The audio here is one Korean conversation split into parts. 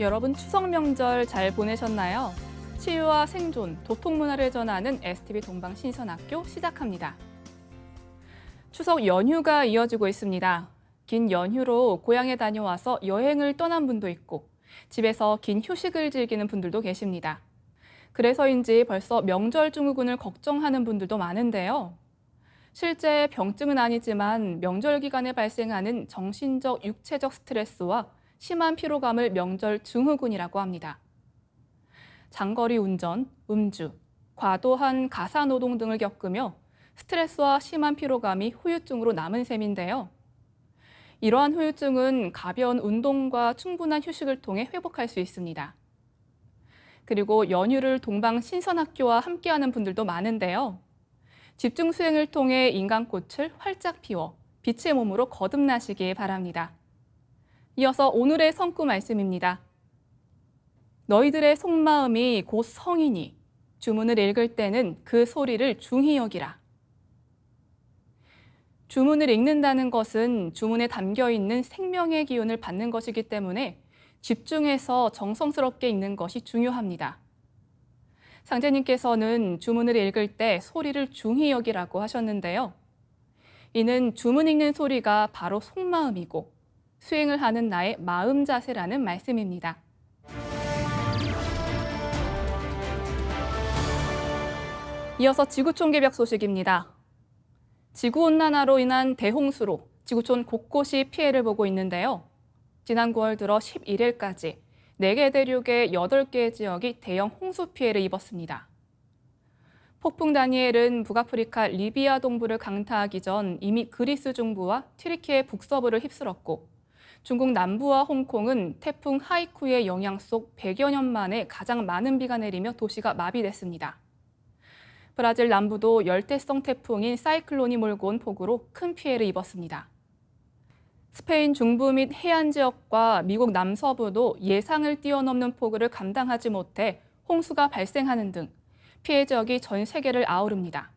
여러분 추석 명절 잘 보내셨나요? 치유와 생존, 도통 문화를 전하는 STV 동방신선학교 시작합니다. 추석 연휴가 이어지고 있습니다. 긴 연휴로 고향에 다녀와서 여행을 떠난 분도 있고 집에서 긴 휴식을 즐기는 분들도 계십니다. 그래서인지 벌써 명절 증후군을 걱정하는 분들도 많은데요. 실제 병증은 아니지만 명절 기간에 발생하는 정신적, 육체적 스트레스와 심한 피로감을 명절 증후군이라고 합니다. 장거리 운전, 음주, 과도한 가사노동 등을 겪으며 스트레스와 심한 피로감이 후유증으로 남은 셈인데요. 이러한 후유증은 가벼운 운동과 충분한 휴식을 통해 회복할 수 있습니다. 그리고 연휴를 동방신선학교와 함께하는 분들도 많은데요. 집중 수행을 통해 인간꽃을 활짝 피워 빛의 몸으로 거듭나시기 바랍니다. 이어서 오늘의 성구 말씀입니다. 너희들의 속마음이 곧 성이니 주문을 읽을 때는 그 소리를 중히 여기라. 주문을 읽는다는 것은 주문에 담겨 있는 생명의 기운을 받는 것이기 때문에 집중해서 정성스럽게 읽는 것이 중요합니다. 상제님께서는 주문을 읽을 때 소리를 중히 여기라고 하셨는데요. 이는 주문 읽는 소리가 바로 속마음이고 수행을 하는 나의 마음 자세라는 말씀입니다. 이어서 지구촌 개벽 소식입니다. 지구온난화로 인한 대홍수로 지구촌 곳곳이 피해를 보고 있는데요. 지난 9월 들어 11일까지 4개 대륙의 8개 지역이 대형 홍수 피해를 입었습니다. 폭풍 다니엘은 북아프리카 리비아 동부를 강타하기 전 이미 그리스 중부와 튀르키예 북서부를 휩쓸었고 중국 남부와 홍콩은 태풍 하이쿠의 영향 속 100여 년 만에 가장 많은 비가 내리며 도시가 마비됐습니다. 브라질 남부도 열대성 태풍인 사이클론이 몰고 온 폭우로 큰 피해를 입었습니다. 스페인 중부 및 해안 지역과 미국 남서부도 예상을 뛰어넘는 폭우를 감당하지 못해 홍수가 발생하는 등 피해 지역이 전 세계를 아우릅니다.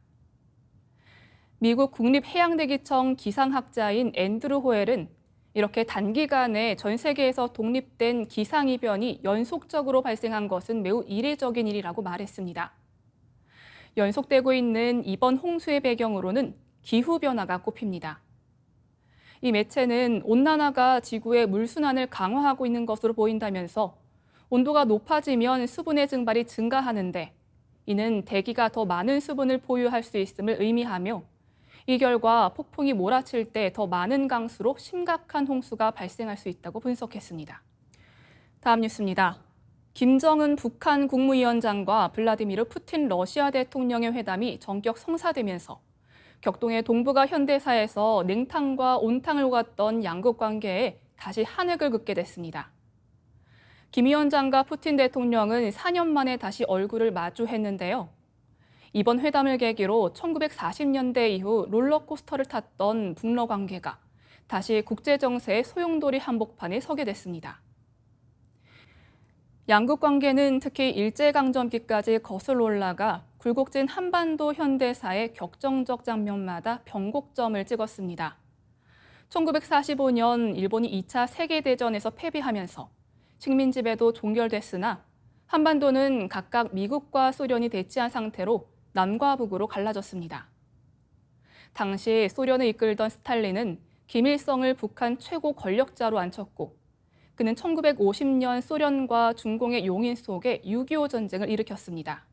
미국 국립해양대기청 기상학자인 앤드루 호엘은 이렇게 단기간에 전 세계에서 독립된 기상이변이 연속적으로 발생한 것은 매우 이례적인 일이라고 말했습니다. 연속되고 있는 이번 홍수의 배경으로는 기후변화가 꼽힙니다. 이 매체는 온난화가 지구의 물순환을 강화하고 있는 것으로 보인다면서 온도가 높아지면 수분의 증발이 증가하는데 이는 대기가 더 많은 수분을 보유할 수 있음을 의미하며 이 결과 폭풍이 몰아칠 때 더 많은 강수로 심각한 홍수가 발생할 수 있다고 분석했습니다. 다음 뉴스입니다. 김정은 북한 국무위원장과 블라디미르 푸틴 러시아 대통령의 회담이 전격 성사되면서 격동의 동북아 현대사에서 냉탕과 온탕을 오갔던 양국 관계에 다시 한획을 긋게 됐습니다. 김 위원장과 푸틴 대통령은 4년 만에 다시 얼굴을 마주했는데요. 이번 회담을 계기로 1940년대 이후 롤러코스터를 탔던 북러 관계가 다시 국제정세의 소용돌이 한복판에 서게 됐습니다. 양국 관계는 특히 일제강점기까지 거슬러 올라가 굴곡진 한반도 현대사의 격정적 장면마다 변곡점을 찍었습니다. 1945년 일본이 2차 세계대전에서 패배하면서 식민지배도 종결됐으나 한반도는 각각 미국과 소련이 대치한 상태로 남과 북으로 갈라졌습니다. 당시 소련을 이끌던 스탈린은 김일성을 북한 최고 권력자로 앉혔고 그는 1950년 소련과 중공의 용인 속에 6.25 전쟁을 일으켰습니다.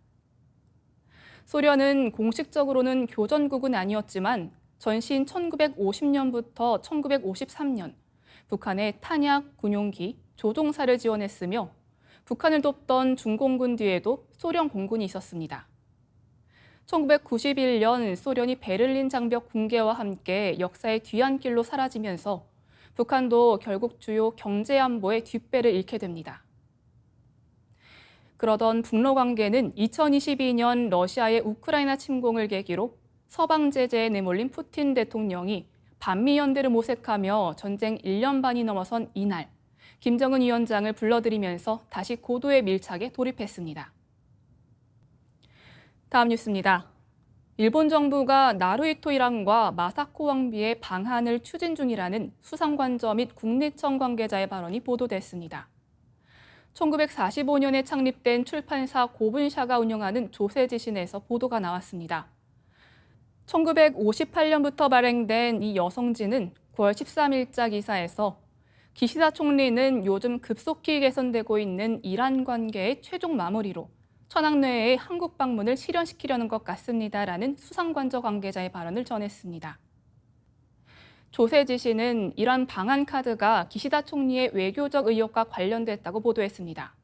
소련은 공식적으로는 교전국은 아니었지만 전신 1950년부터 1953년 북한에 탄약, 군용기, 조종사를 지원했으며 북한을 돕던 중공군 뒤에도 소련 공군이 있었습니다. 1991년 소련이 베를린 장벽 붕괴와 함께 역사의 뒤안길로 사라지면서 북한도 결국 주요 경제안보의 뒷배를 잃게 됩니다. 그러던 북러 관계는 2022년 러시아의 우크라이나 침공을 계기로 서방 제재에 내몰린 푸틴 대통령이 반미연대를 모색하며 전쟁 1년 반이 넘어선 이날 김정은 위원장을 불러들이면서 다시 고도의 밀착에 돌입했습니다. 다음 뉴스입니다. 일본 정부가 나루히토 일왕과 마사코 왕비의 방한을 추진 중이라는 수상관저 및 국내청 관계자의 발언이 보도됐습니다. 1945년에 창립된 출판사 고분샤가 운영하는 조세지신에서 보도가 나왔습니다. 1958년부터 발행된 이 여성지는 9월 13일자 기사에서 기시다 총리는 요즘 급속히 개선되고 있는 이란 관계의 최종 마무리로 천황래의 한국 방문을 실현시키려는 것 같습니다라는 수상관저 관계자의 발언을 전했습니다. 조세지신은 이란 방한 카드가 기시다 총리의 외교적 의혹과 관련됐다고 보도했습니다.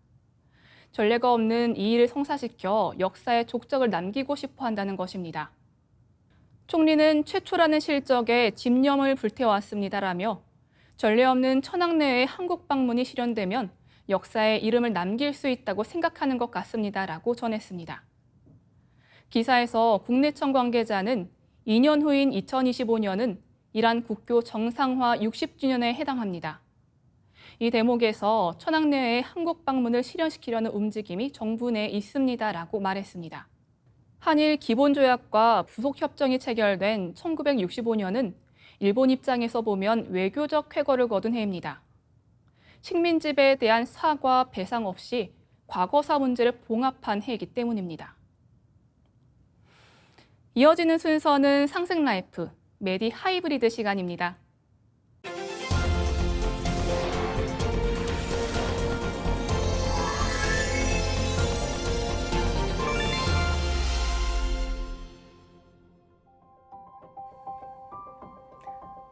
전례가 없는 이 일을 성사시켜 역사의 족적을 남기고 싶어 한다는 것입니다. 총리는 최초라는 실적에 집념을 불태워왔습니다라며 전례 없는 천황래의 한국 방문이 실현되면 역사에 이름을 남길 수 있다고 생각하는 것 같습니다라고 전했습니다. 기사에서 국내청 관계자는 2년 후인 2025년은 이란 국교 정상화 60주년에 해당합니다. 이 대목에서 천황래의 한국 방문을 실현시키려는 움직임이 정부 내에 있습니다라고 말했습니다. 한일 기본조약과 부속협정이 체결된 1965년은 일본 입장에서 보면 외교적 쾌거를 거둔 해입니다. 식민지배에 대한 사과, 배상 없이 과거사 문제를 봉합한 해이기 때문입니다. 이어지는 순서는 상승라이프, 메디 하이브리드 시간입니다.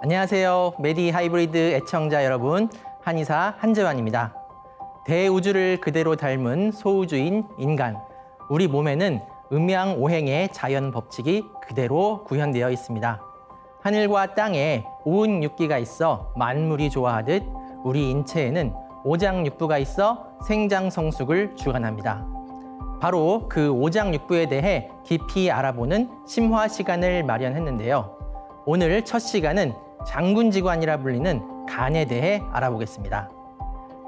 안녕하세요. 메디 하이브리드 애청자 여러분, 한의사 한재환입니다. 대우주를 그대로 닮은 소우주인 인간, 우리 몸에는 음양오행의 자연 법칙이 그대로 구현되어 있습니다. 하늘과 땅에 오은육기가 있어 만물이 좋아하듯 우리 인체에는 오장육부가 있어 생장성숙을 주관합니다. 바로 그 오장육부에 대해 깊이 알아보는 심화 시간을 마련했는데요. 오늘 첫 시간은 장군지관이라 불리는 간에 대해 알아보겠습니다.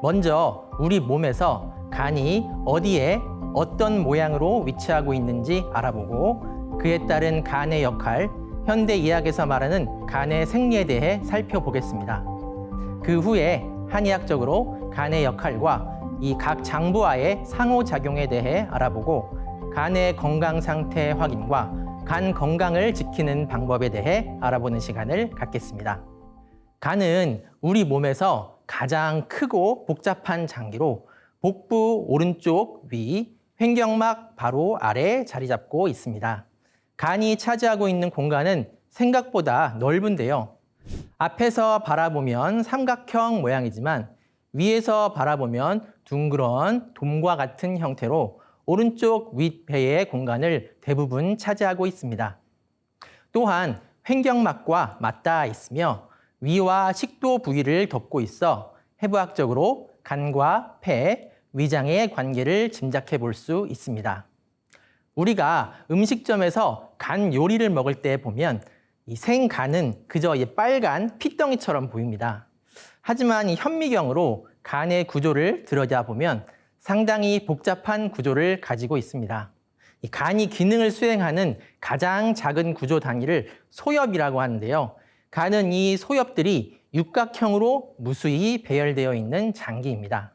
먼저 우리 몸에서 간이 어디에 어떤 모양으로 위치하고 있는지 알아보고 그에 따른 간의 역할, 현대 의학에서 말하는 간의 생리에 대해 살펴보겠습니다. 그 후에 한의학적으로 간의 역할과 이 각 장부와의 상호작용에 대해 알아보고 간의 건강 상태 확인과 간 건강을 지키는 방법에 대해 알아보는 시간을 갖겠습니다. 간은 우리 몸에서 가장 크고 복잡한 장기로 복부 오른쪽 위, 횡격막 바로 아래에 자리 잡고 있습니다. 간이 차지하고 있는 공간은 생각보다 넓은데요. 앞에서 바라보면 삼각형 모양이지만 위에서 바라보면 둥그런 돔과 같은 형태로 오른쪽 윗배의 공간을 대부분 차지하고 있습니다. 또한 횡격막과 맞닿아 있으며 위와 식도 부위를 덮고 있어 해부학적으로 간과 폐, 위장의 관계를 짐작해 볼 수 있습니다. 우리가 음식점에서 간 요리를 먹을 때 보면 이 생간은 그저 빨간 핏덩이처럼 보입니다. 하지만 이 현미경으로 간의 구조를 들여다보면 상당히 복잡한 구조를 가지고 있습니다. 이 간이 기능을 수행하는 가장 작은 구조 단위를 소엽이라고 하는데요. 간은 이 소엽들이 육각형으로 무수히 배열되어 있는 장기입니다.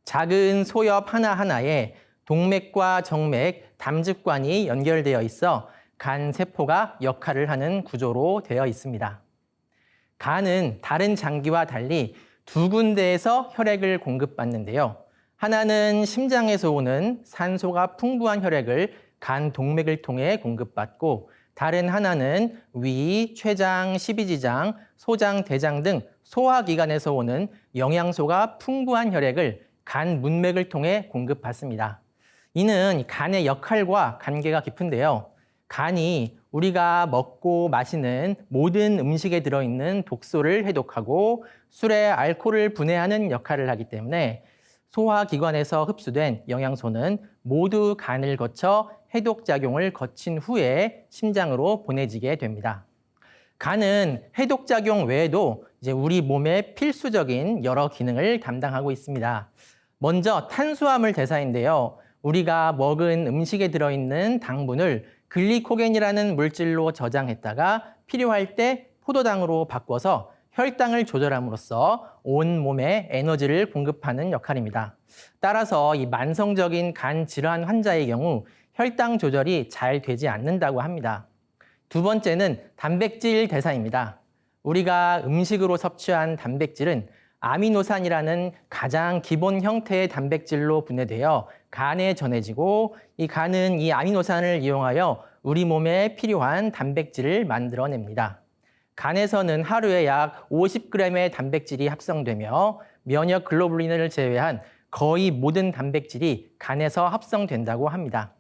작은 소엽 하나하나에 동맥과 정맥, 담즙관이 연결되어 있어 간 세포가 역할을 하는 구조로 되어 있습니다. 간은 다른 장기와 달리 두 군데에서 혈액을 공급받는데요. 하나는 심장에서 오는 산소가 풍부한 혈액을 간 동맥을 통해 공급받고 다른 하나는 위, 췌장, 십이지장, 소장, 대장 등 소화기관에서 오는 영양소가 풍부한 혈액을 간 문맥을 통해 공급받습니다. 이는 간의 역할과 관계가 깊은데요. 간이 우리가 먹고 마시는 모든 음식에 들어있는 독소를 해독하고 술에 알코올을 분해하는 역할을 하기 때문에 소화기관에서 흡수된 영양소는 모두 간을 거쳐 해독작용을 거친 후에 심장으로 보내지게 됩니다. 간은 해독작용 외에도 우리 몸의 필수적인 여러 기능을 담당하고 있습니다. 먼저 탄수화물 대사인데요. 우리가 먹은 음식에 들어있는 당분을 글리코겐이라는 물질로 저장했다가 필요할 때 포도당으로 바꿔서 혈당을 조절함으로써 온 몸에 에너지를 공급하는 역할입니다. 따라서 이 만성적인 간 질환 환자의 경우 혈당 조절이 잘 되지 않는다고 합니다. 두 번째는 단백질 대사입니다. 우리가 음식으로 섭취한 단백질은 아미노산이라는 가장 기본 형태의 단백질로 분해되어 간에 전해지고 이 간은 이 아미노산을 이용하여 우리 몸에 필요한 단백질을 만들어냅니다. 간에서는 하루에 약 50g의 단백질이 합성되며 면역 글로불린을 제외한 거의 모든 단백질이 간에서 합성된다고 합니다.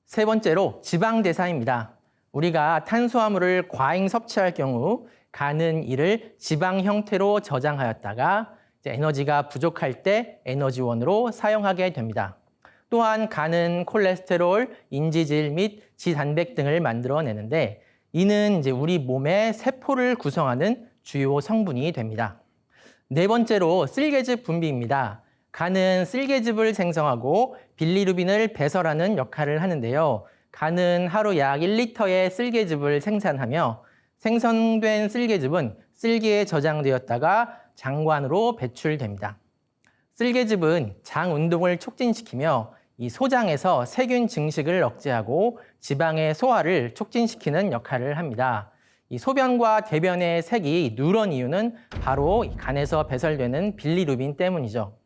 세 번째로 지방 대사입니다. 우리가 탄수화물을 과잉 섭취할 경우 간은 이를 지방 형태로 저장하였다가 에너지가 부족할 때 에너지원으로 사용하게 됩니다. 또한 간은 콜레스테롤, 인지질 및 지단백 등을 만들어내는데 이는 우리 몸의 세포를 구성하는 주요 성분이 됩니다. 네 번째로 쓸개즙 분비입니다. 간은 쓸개즙을 생성하고 빌리루빈을 배설하는 역할을 하는데요. 간은 하루 약 1리터의 쓸개즙을 생산하며 생성된 쓸개즙은 쓸개에 저장되었다가 장관으로 배출됩니다. 쓸개즙은 장 운동을 촉진시키며 이 소장에서 세균 증식을 억제하고 지방의 소화를 촉진시키는 역할을 합니다. 이 소변과 대변의 색이 누런 이유는 바로 간에서 배설되는 빌리루빈 때문이죠.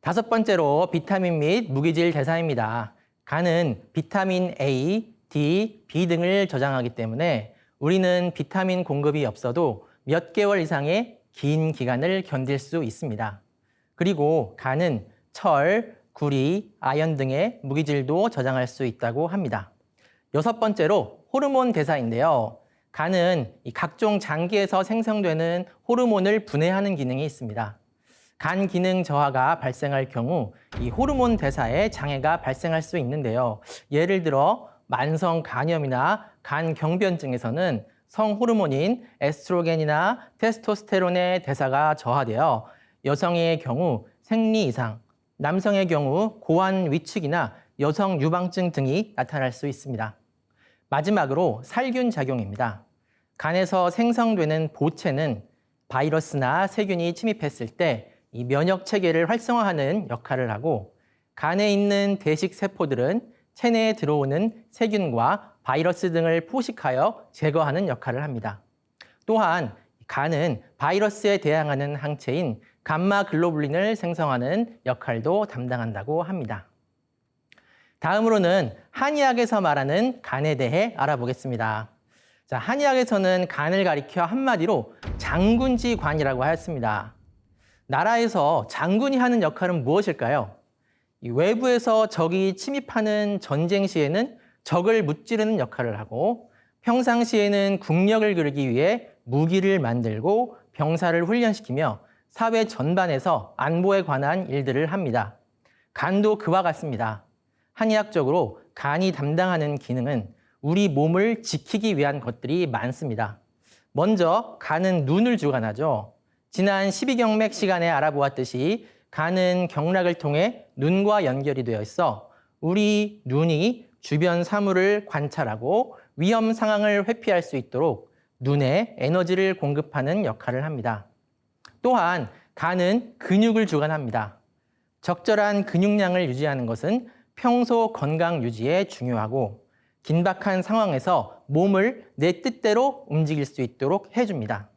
다섯 번째로 비타민 및 무기질 대사입니다. 간은 비타민 A, D, B 등을 저장하기 때문에 우리는 비타민 공급이 없어도 몇 개월 이상의 긴 기간을 견딜 수 있습니다. 그리고 간은 철, 구리, 아연 등의 무기질도 저장할 수 있다고 합니다. 여섯 번째로 호르몬 대사인데요. 간은 각종 장기에서 생성되는 호르몬을 분해하는 기능이 있습니다. 간 기능 저하가 발생할 경우 이 호르몬 대사에 장애가 발생할 수 있는데요. 예를 들어 만성 간염이나 간 경변증에서는 성호르몬인 에스트로겐이나 테스토스테론의 대사가 저하되어 여성의 경우 생리 이상, 남성의 경우 고환 위축이나 여성 유방증 등이 나타날 수 있습니다. 마지막으로 살균 작용입니다. 간에서 생성되는 보채는 바이러스나 세균이 침입했을 때 이 면역 체계를 활성화하는 역할을 하고 간에 있는 대식 세포들은 체내에 들어오는 세균과 바이러스 등을 포식하여 제거하는 역할을 합니다. 또한 간은 바이러스에 대항하는 항체인 감마 글로불린을 생성하는 역할도 담당한다고 합니다. 다음으로는 한의학에서 말하는 간에 대해 알아보겠습니다. 자, 한의학에서는 간을 가리켜 한마디로 장군지관이라고 하였습니다. 나라에서 장군이 하는 역할은 무엇일까요? 외부에서 적이 침입하는 전쟁 시에는 적을 무찌르는 역할을 하고 평상시에는 국력을 그리기 위해 무기를 만들고 병사를 훈련시키며 사회 전반에서 안보에 관한 일들을 합니다. 간도 그와 같습니다. 한의학적으로 간이 담당하는 기능은 우리 몸을 지키기 위한 것들이 많습니다. 먼저 간은 눈을 주관하죠. 지난 12경맥 시간에 알아보았듯이 간은 경락을 통해 눈과 연결이 되어 있어 우리 눈이 주변 사물을 관찰하고 위험 상황을 회피할 수 있도록 눈에 에너지를 공급하는 역할을 합니다. 또한 간은 근육을 주관합니다. 적절한 근육량을 유지하는 것은 평소 건강 유지에 중요하고 긴박한 상황에서 몸을 내 뜻대로 움직일 수 있도록 해줍니다.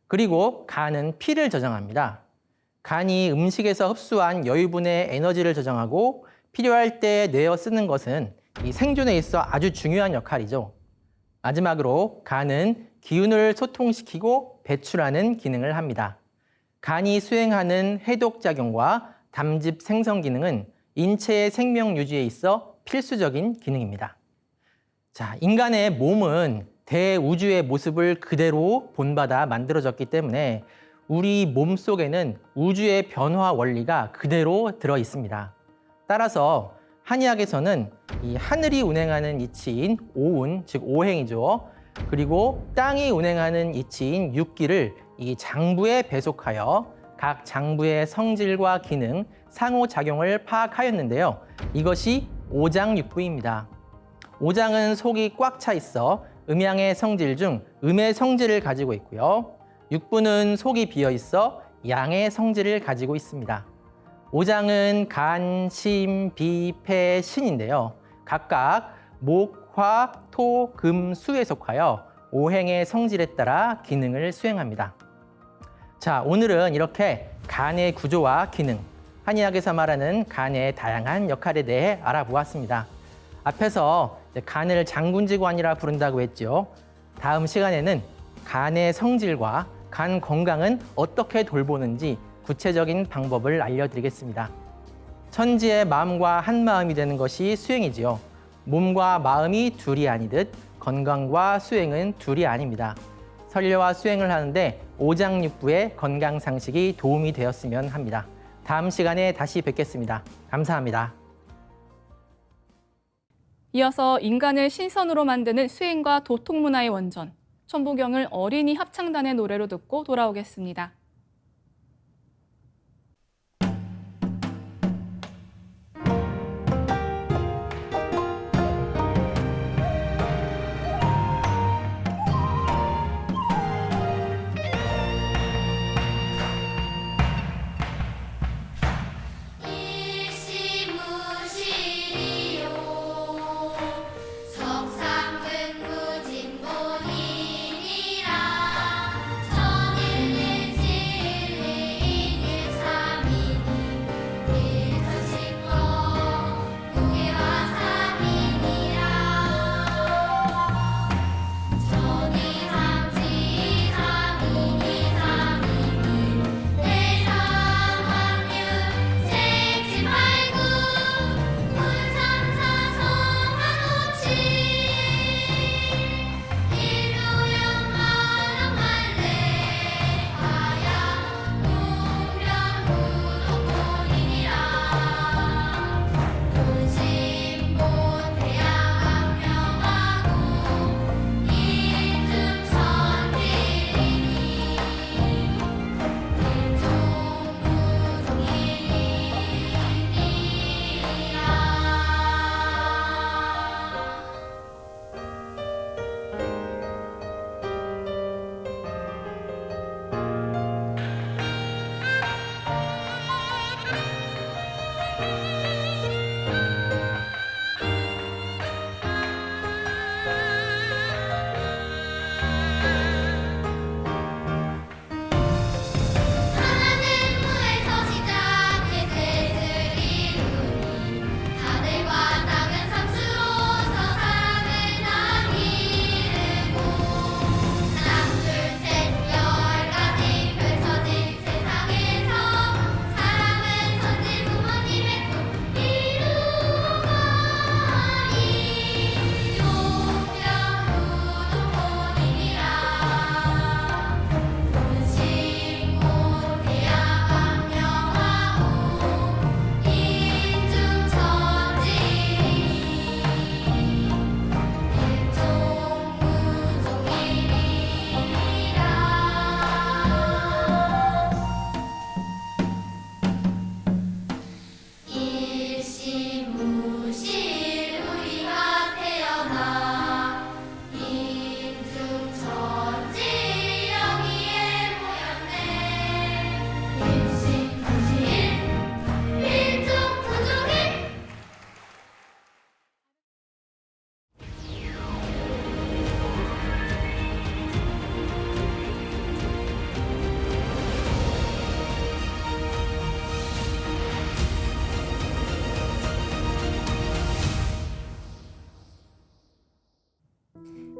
그리고 간은 피를 저장합니다. 간이 음식에서 흡수한 여유분의 에너지를 저장하고 필요할 때 내어 쓰는 것은 이 생존에 있어 아주 중요한 역할이죠. 마지막으로 간은 기운을 소통시키고 배출하는 기능을 합니다. 간이 수행하는 해독작용과 담즙 생성 기능은 인체의 생명 유지에 있어 필수적인 기능입니다. 자, 인간의 몸은 대우주의 모습을 그대로 본받아 만들어졌기 때문에 우리 몸 속에는 우주의 변화 원리가 그대로 들어 있습니다. 따라서 한의학에서는 이 하늘이 운행하는 이치인 오운, 즉 오행이죠. 그리고 땅이 운행하는 이치인 육기를 이 장부에 배속하여 각 장부의 성질과 기능, 상호작용을 파악하였는데요. 이것이 오장육부입니다. 오장은 속이 꽉 차 있어 음양의 성질 중 음의 성질을 가지고 있고요. 육부는 속이 비어 있어 양의 성질을 가지고 있습니다. 오장은 간, 심, 비, 패, 신인데요. 각각 목, 화, 토, 금, 수에 속하여 오행의 성질에 따라 기능을 수행합니다. 자, 오늘은 이렇게 간의 구조와 기능, 한의학에서 말하는 간의 다양한 역할에 대해 알아보았습니다. 앞에서 간을 장군지관이라 부른다고 했죠. 다음 시간에는 간의 성질과 간 건강은 어떻게 돌보는지 구체적인 방법을 알려드리겠습니다. 천지의 마음과 한 마음이 되는 것이 수행이지요. 몸과 마음이 둘이 아니듯 건강과 수행은 둘이 아닙니다. 설례와 수행을 하는데 오장육부의 건강 상식이 도움이 되었으면 합니다. 다음 시간에 다시 뵙겠습니다. 감사합니다. 이어서 인간을 신선으로 만드는 수행과 도통 문화의 원전, 천부경을 어린이 합창단의 노래로 듣고 돌아오겠습니다.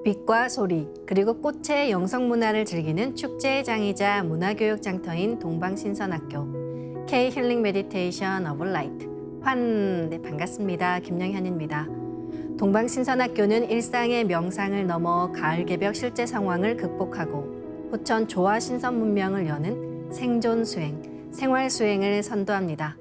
빛과 소리, 그리고 꽃의 영성문화를 즐기는 축제의 장이자 문화교육 장터인 동방신선학교 K-힐링 메디테이션 오브 라이트 네, 반갑습니다. 김영현입니다. 동방신선학교는 일상의 명상을 넘어 가을 개벽 실제 상황을 극복하고 후천 조화 신선 문명을 여는 생존 수행, 생활 수행을 선도합니다.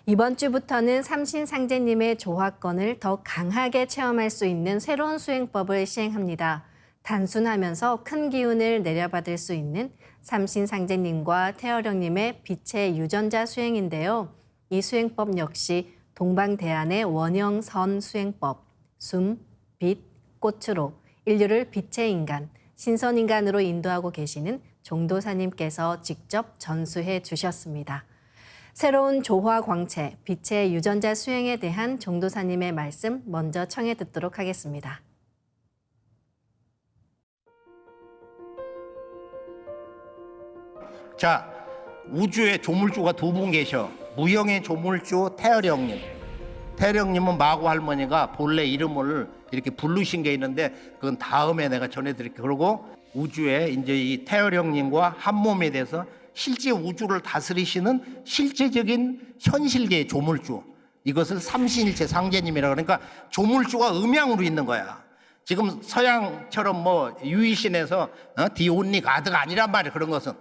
이번 주부터는 삼신상제님의 조화권을 더 강하게 체험할 수 있는 새로운 수행법을 시행합니다. 단순하면서 큰 기운을 내려받을 수 있는 삼신상제님과 태어령님의 빛의 유전자 수행인데요. 이 수행법 역시 동방대안의 원형선 수행법, 숨, 빛, 꽃으로 인류를 빛의 인간, 신선인간으로 인도하고 계시는 종도사님께서 직접 전수해 주셨습니다. 새로운 조화 광채, 빛의 유전자 수행에 대한 종도사님의 말씀 먼저 청해 듣도록 하겠습니다. 자, 우주에 조물주가 두 분 계셔. 무형의 조물주 태열형님. 태열형님은 마고 할머니가 본래 이름을 이렇게 부르신 게 있는데 그건 다음에 내가 전해드릴게요. 그리고 우주에 이제 이 태열형님과 한 몸에 대해서 실제 우주를 다스리시는 실제적인 현실계의 조물주. 이것을 삼신일체 상제님이라 그러니까 조물주가 음양으로 있는 거야. 지금 서양처럼 뭐 유이신에서 The only God가 아니란 말이야. 그런 것은.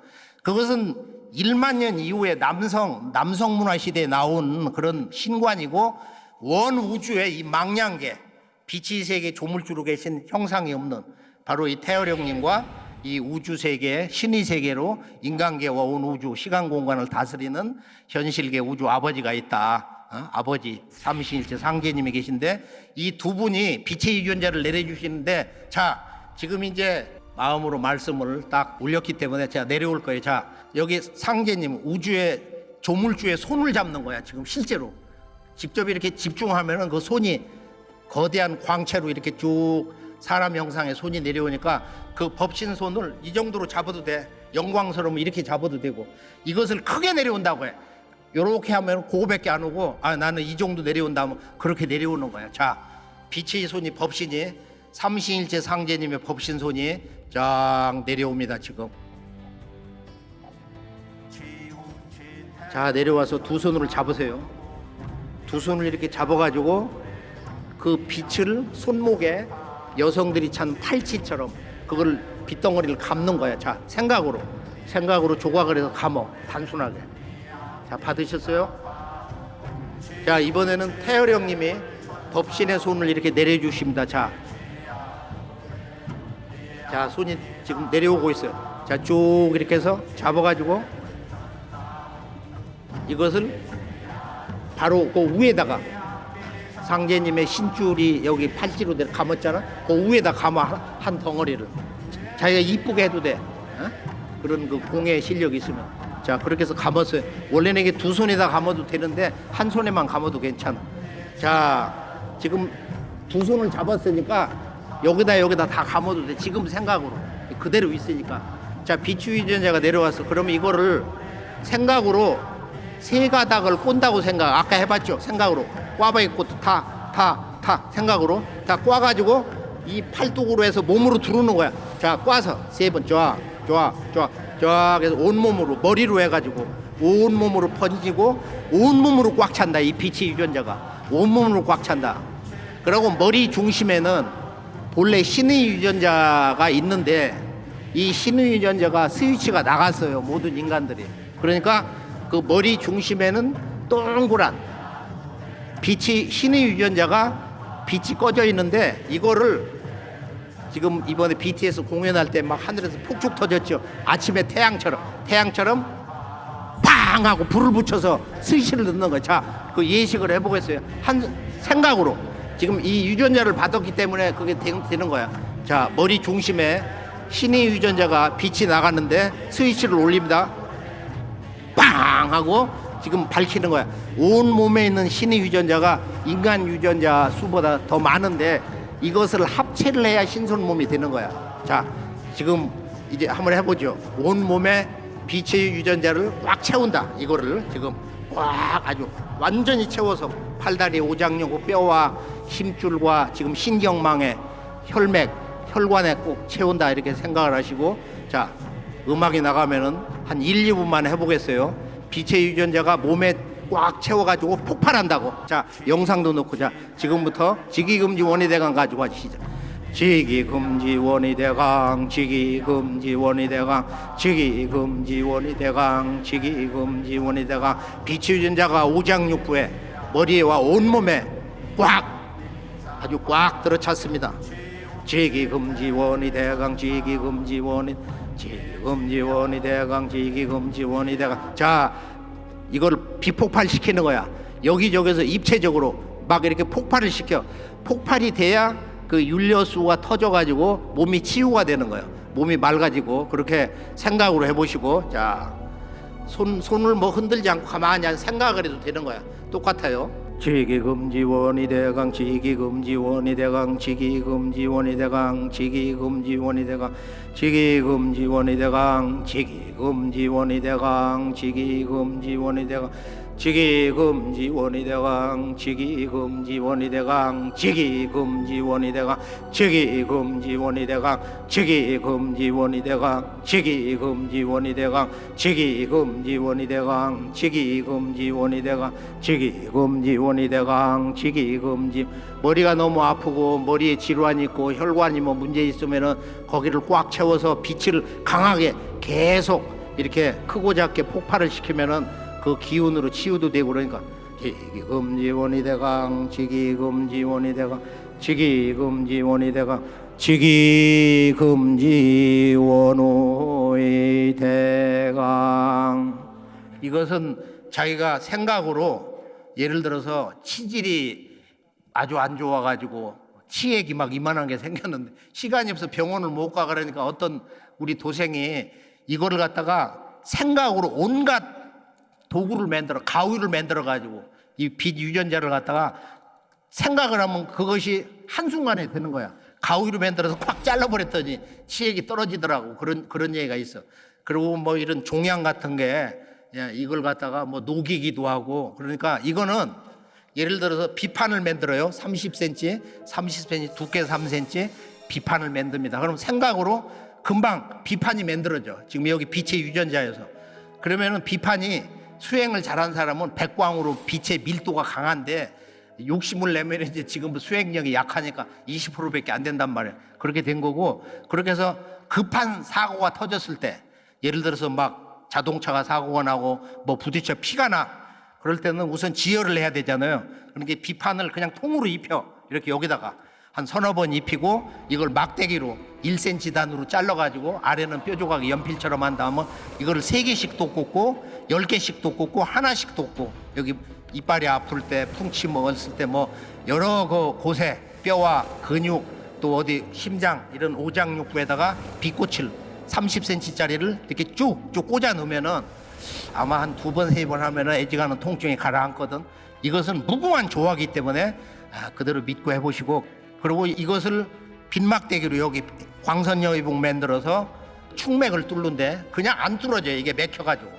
그것은 1만 년 이후에 남성 문화 시대에 나온 그런 신관이고 원 우주의 이 망량계 빛의 세계 조물주로 계신 형상이 없는 바로 이 태열형님과 이 우주 세계 신의 세계로 인간계와 온 우주 시간 공간을 다스리는 현실계 우주 아버지가 있다. 아버지 삼신일체 상제님이 계신데 이 두 분이 빛의 유전자를 내려주시는데 자 지금 이제 마음으로 말씀을 딱 올렸기 때문에 제가 내려올 거예요. 자, 여기 상제님 우주의 조물주의 손을 잡는 거야. 지금 실제로 직접 이렇게 집중하면은 그 손이 거대한 광채로 이렇게 쭉 사람 형상의 손이 내려오니까 그 법신 손을 이 정도로 잡아도 돼. 영광스러우면 이렇게 잡아도 되고 이것을 크게 내려온다고 해. 요렇게 하면 그거밖에 안 오고 아 나는 이 정도 내려온다 하면 그렇게 내려오는 거야. 자, 빛의 손이 법신이 삼신일체 상제님의 법신 손이 쫙 내려옵니다. 지금 자 내려와서 두 손으로 잡으세요. 두 손을 이렇게 잡아가지고 그 빛을 손목에 여성들이 찬 팔찌처럼 그걸 빗덩어리를 감는 거야. 자 생각으로 조각을 해서 감어. 단순하게. 자 받으셨어요? 자 이번에는 태열형님이 법신의 손을 이렇게 내려주십니다. 자 손이 지금 내려오고 있어요. 자 쭉 이렇게 해서 잡아가지고 이것을 바로 그 위에다가 상제님의 신줄이 여기 팔찌로 감았잖아. 그 위에다 감아 한 덩어리를. 자기가 이쁘게 해도 돼. 그런 그 공예 실력이 있으면. 자 그렇게 해서 감았어요. 원래는 이게 두 손에다 감아도 되는데 한 손에만 감아도 괜찮아. 자 지금 두 손을 잡았으니까 여기다 다 감아도 돼. 지금 생각으로 그대로 있으니까. 자 빛의 유전자가 내려왔어. 그러면 이거를 생각으로 세 가닥을 꼰다고 생각. 아까 해봤죠. 생각으로 꽈바이 꽃 타 생각으로 다 꽈가지고 이 팔뚝으로 해서 몸으로 두르는 거야. 자 꽈서 세 번 쫙 해서 온몸으로 머리로 해가지고 온몸으로 번지고 온몸으로 꽉 찬다. 이 빛의 유전자가 온몸으로 꽉 찬다. 그리고 머리 중심에는 본래 신의 유전자가 있는데 이 신의 유전자가 스위치가 나갔어요. 모든 인간들이. 그러니까 그 머리 중심에는 동그란 빛이 신의 유전자가 빛이 꺼져 있는데 이거를 지금 이번에 BTS 공연할 때 막 하늘에서 폭죽 터졌죠. 아침에 태양처럼 팡 하고 불을 붙여서 스위치를 넣는 거예요. 자, 그 예식을 해보겠어요. 한 생각으로 지금 이 유전자를 받았기 때문에 그게 되는 거야. 자, 머리 중심에 신의 유전자가 빛이 나갔는데 스위치를 올립니다. 빵 하고 지금 밝히는 거야. 온 몸에 있는 신의 유전자가 인간 유전자 수보다 더 많은데 이것을 합체를 해야 신선 몸이 되는 거야. 자, 지금 이제 한번 해보죠. 온 몸에 빛의 유전자를 꽉 채운다. 이거를 지금 꽉 아주 완전히 채워서 팔다리, 오장육, 뼈와 힘줄과 지금 신경망에 혈맥, 혈관에 꼭 채운다. 이렇게 생각을 하시고 자, 음악이 나가면은 한 1, 2분만 해보겠어요. 빛의 유전자가 몸에 꽉 채워가지고 폭발한다고. 자, 영상도 넣고 자, 지금부터 직이금지 원위대강 가지고 하시죠. 직이금지 원위대강, 직이금지 원위대강, 직이금지 원위대강, 직이금지 원위대강. 빛의 유전자가 오장육부에 머리와 온몸에 꽉 아주 꽉 들어찼습니다. 직이금지 원위대강, 직이금지 원위, 직이금지 원위대강, 직이금지 원위대강. 자, 이걸 비폭발 시키는 거야. 여기저기서 입체적으로 막 이렇게 폭발을 시켜. 폭발이 돼야 그 율려수가 터져가지고 몸이 치유가 되는 거야. 몸이 맑아지고 그렇게 생각으로 해보시고 자 손을 뭐 흔들지 않고 가만히 생각을 해도 되는 거야. 똑같아요. 지기금지원이 대강 지기금지원이 대강 지기금지원이 대강 지기금지원이 대강 지기금지원이 대강 지기금지원이 대강 지기금지원이 대강 지기금지원이 대강 지기금지원이 대강 지기금지원이 대강 지기금지원이 대강 지기금지원이 대강 지기금지원이 대강 지기금지원이 대강 지기금지원이 대강 지기금지원이 대강 지기금지 머리가 너무 아프고 머리에 질환이 있고 혈관이 뭐 문제 있으면은 거기를 꽉 채워서 빛을 강하게 계속 이렇게 크고 작게 폭발을 시키면은 그 기운으로 치유도 되고 그러니까 지기금지원이 대강 지기금지원이 대강 지기금지원이 대강 지기금지원의 대강. 이것은 자기가 생각으로 예를 들어서 치질이 아주 안 좋아가지고 치액이 막 이만한 게 생겼는데 시간이 없어 병원을 못 가 그러니까 어떤 우리 도생이 이거를 갖다가 생각으로 온갖 도구를 만들어 가위를 만들어 가지고 이 빛 유전자를 갖다가 생각을 하면 그것이 한순간에 되는 거야. 가위로 만들어서 콱 잘라버렸더니 치액이 떨어지더라고. 그런 얘기가 있어. 그리고 뭐 이런 종양 같은 게 이걸 갖다가 뭐 녹이기도 하고 그러니까 이거는 예를 들어서 비판을 만들어요. 30cm 두께 3cm 비판을 만듭니다. 그럼 생각으로 금방 비판이 만들어져. 지금 여기 빛의 유전자여서. 그러면은 비판이 수행을 잘한 사람은 백광으로 빛의 밀도가 강한데 욕심을 내면 이제 지금 수행력이 약하니까 20%밖에 안 된단 말이에요. 그렇게 된 거고 그렇게 해서 급한 사고가 터졌을 때 예를 들어서 막 자동차가 사고가 나고 뭐 부딪혀 피가 나 그럴 때는 우선 지혈을 해야 되잖아요. 그러니까 비판을 그냥 통으로 입혀 이렇게 여기다가 한 서너 번 입히고 이걸 막대기로 1cm 단으로 잘라가지고 아래는 뾰족하게 연필처럼 한 다음에 이거를 3개씩도 꽂고 10개씩도 꽂고 하나씩도 꽂고 여기 이빨이 아플 때 풍치 먹었을 때 뭐 여러 그 곳에 뼈와 근육 또 어디 심장 이런 오장육부에다가 비꽃을 30cm짜리를 이렇게 쭉쭉 꽂아 놓으면은 아마 한 2번 3번 하면은 애지간한 통증이 가라앉거든. 이것은 무궁한 조화기 때문에 그대로 믿고 해보시고 그리고 이것을 빈막대기로 여기 광선여의봉 만들어서 축맥을 뚫는데 그냥 안 뚫어져요. 이게 맥혀가지고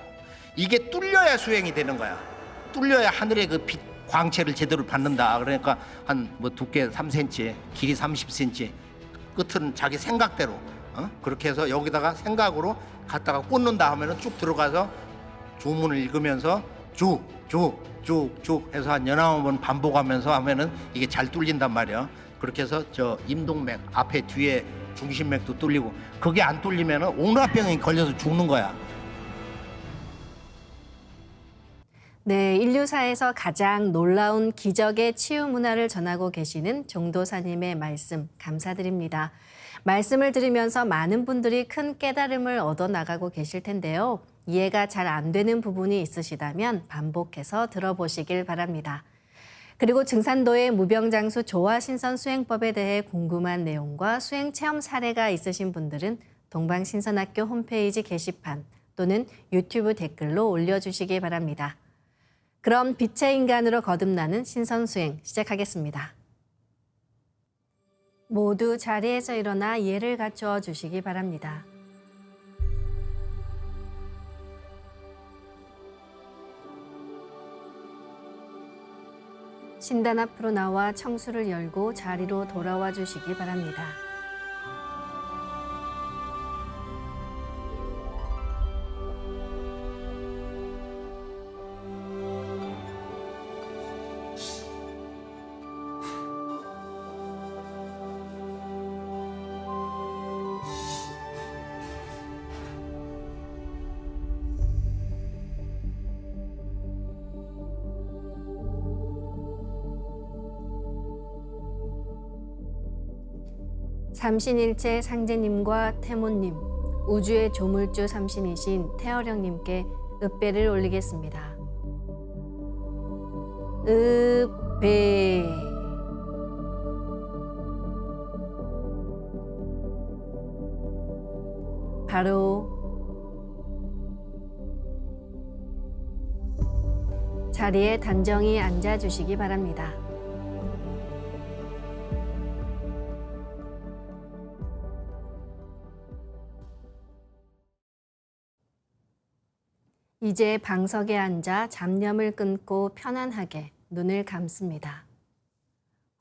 이게 뚫려야 수행이 되는 거야. 뚫려야 하늘의 그 빛 광채를 제대로 받는다. 그러니까 한 뭐 두께 3cm, 길이 30cm, 끝은 자기 생각대로 그렇게 해서 여기다가 생각으로 갖다가 꽂는다 하면은 쭉 들어가서 주문을 읽으면서 쭉 해서 한 19번 반복하면서 하면은 이게 잘 뚫린단 말이야. 그렇게 해서 저 임동맥 앞에 뒤에 중심맥도 뚫리고 그게 안 뚫리면은 온갖 병이 걸려서 죽는 거야. 네, 인류사에서 가장 놀라운 기적의 치유 문화를 전하고 계시는 종도사님의 말씀 감사드립니다. 말씀을 들으면서 많은 분들이 큰 깨달음을 얻어 나가고 계실 텐데요. 이해가 잘 안 되는 부분이 있으시다면 반복해서 들어보시길 바랍니다. 그리고 증산도의 무병장수 조화신선 수행법에 대해 궁금한 내용과 수행 체험 사례가 있으신 분들은 동방신선학교 홈페이지 게시판 또는 유튜브 댓글로 올려주시기 바랍니다. 그럼 빛의 인간으로 거듭나는 신선수행 시작하겠습니다. 모두 자리에서 일어나 예를 갖추어 주시기 바랍니다. 신단 앞으로 나와 청수를 열고 자리로 돌아와 주시기 바랍니다. 삼신일체 상제님과 태모님, 우주의 조물주 삼신이신 태어령님께 읍배를 올리겠습니다. 읍배. 바로 자리에 단정히 앉아주시기 바랍니다. 이제 방석에 앉아 잡념을 끊고 편안하게 눈을 감습니다.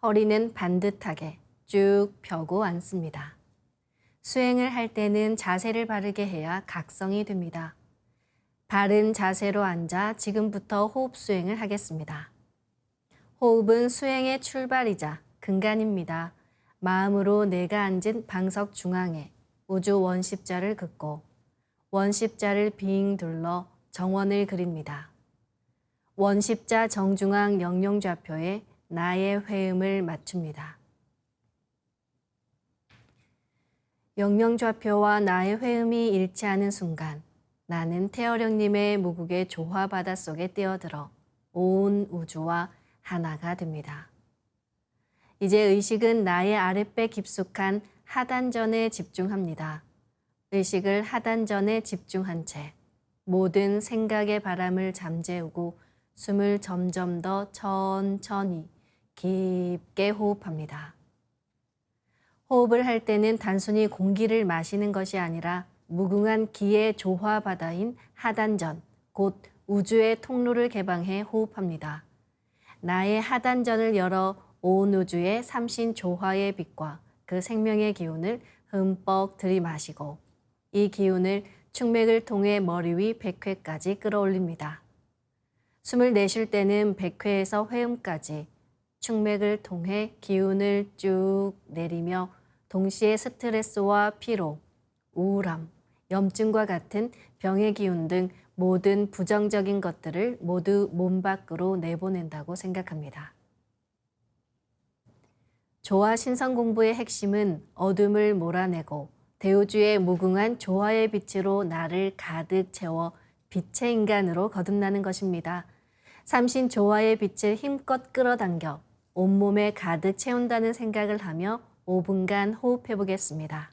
허리는 반듯하게 쭉 펴고 앉습니다. 수행을 할 때는 자세를 바르게 해야 각성이 됩니다. 바른 자세로 앉아 지금부터 호흡 수행을 하겠습니다. 호흡은 수행의 출발이자 근간입니다. 마음으로 내가 앉은 방석 중앙에 우주 원십자를 긋고 원십자를 빙 둘러 정원을 그립니다. 원십자 정중앙 영영좌표에 나의 회음을 맞춥니다. 영영좌표와 나의 회음이 일치하는 순간 나는 태어령님의 무국의 조화 바닷속에 뛰어들어 온 우주와 하나가 됩니다. 이제 의식은 나의 아랫배 깊숙한 하단전에 집중합니다. 의식을 하단전에 집중한 채 모든 생각의 바람을 잠재우고 숨을 점점 더 천천히 깊게 호흡합니다. 호흡을 할 때는 단순히 공기를 마시는 것이 아니라 무궁한 기의 조화 바다인 하단전, 곧 우주의 통로를 개방해 호흡합니다. 나의 하단전을 열어 온 우주의 삼신 조화의 빛과 그 생명의 기운을 흠뻑 들이마시고 이 기운을 충맥을 통해 머리 위 백회까지 끌어올립니다. 숨을 내쉴 때는 백회에서 회음까지 충맥을 통해 기운을 쭉 내리며 동시에 스트레스와 피로, 우울함, 염증과 같은 병의 기운 등 모든 부정적인 것들을 모두 몸 밖으로 내보낸다고 생각합니다. 조화 신성 공부의 핵심은 어둠을 몰아내고 대우주의 무궁한 조화의 빛으로 나를 가득 채워 빛의 인간으로 거듭나는 것입니다. 삼신 조화의 빛을 힘껏 끌어당겨 온몸에 가득 채운다는 생각을 하며 5분간 호흡해 보겠습니다.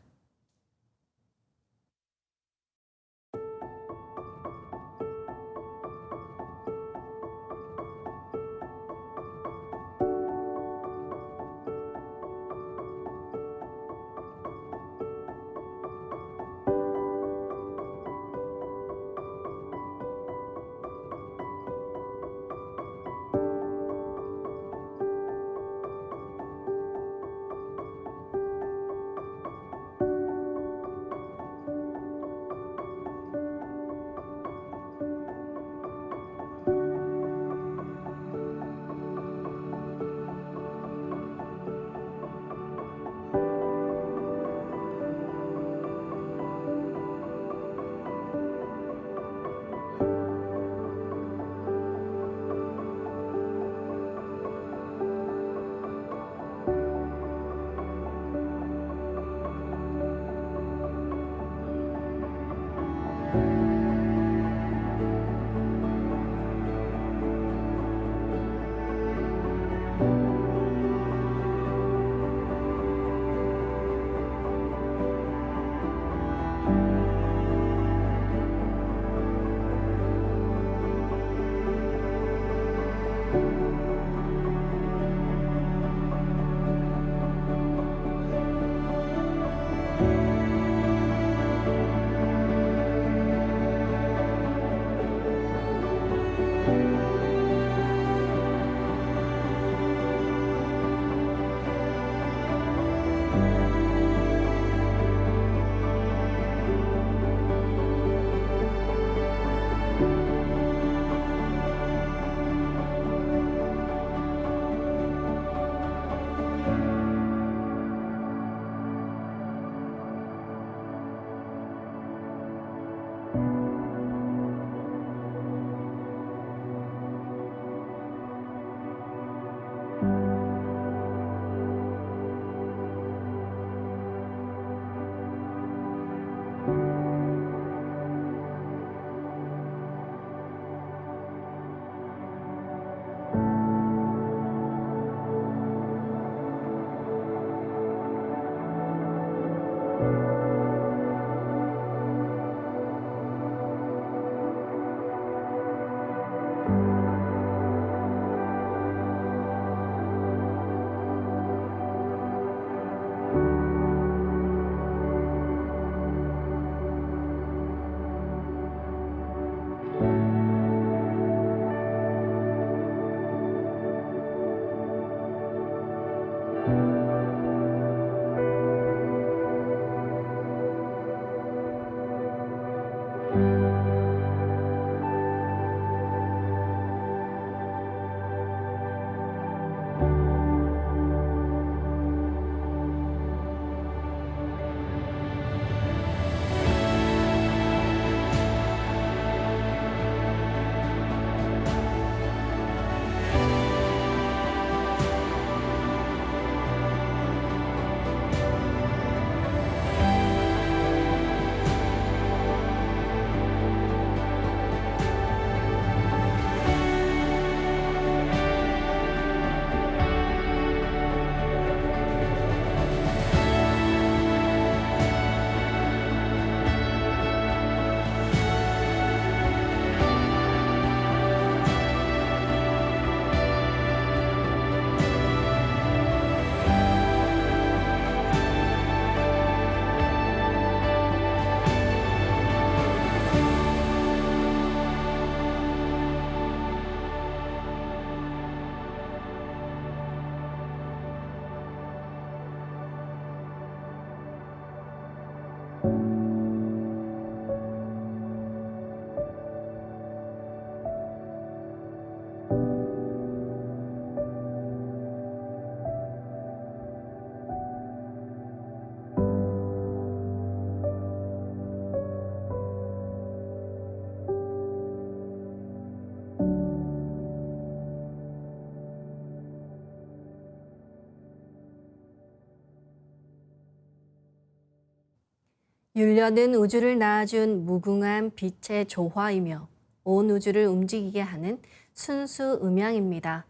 율려는 우주를 낳아준 무궁한 빛의 조화이며 온 우주를 움직이게 하는 순수 음양입니다.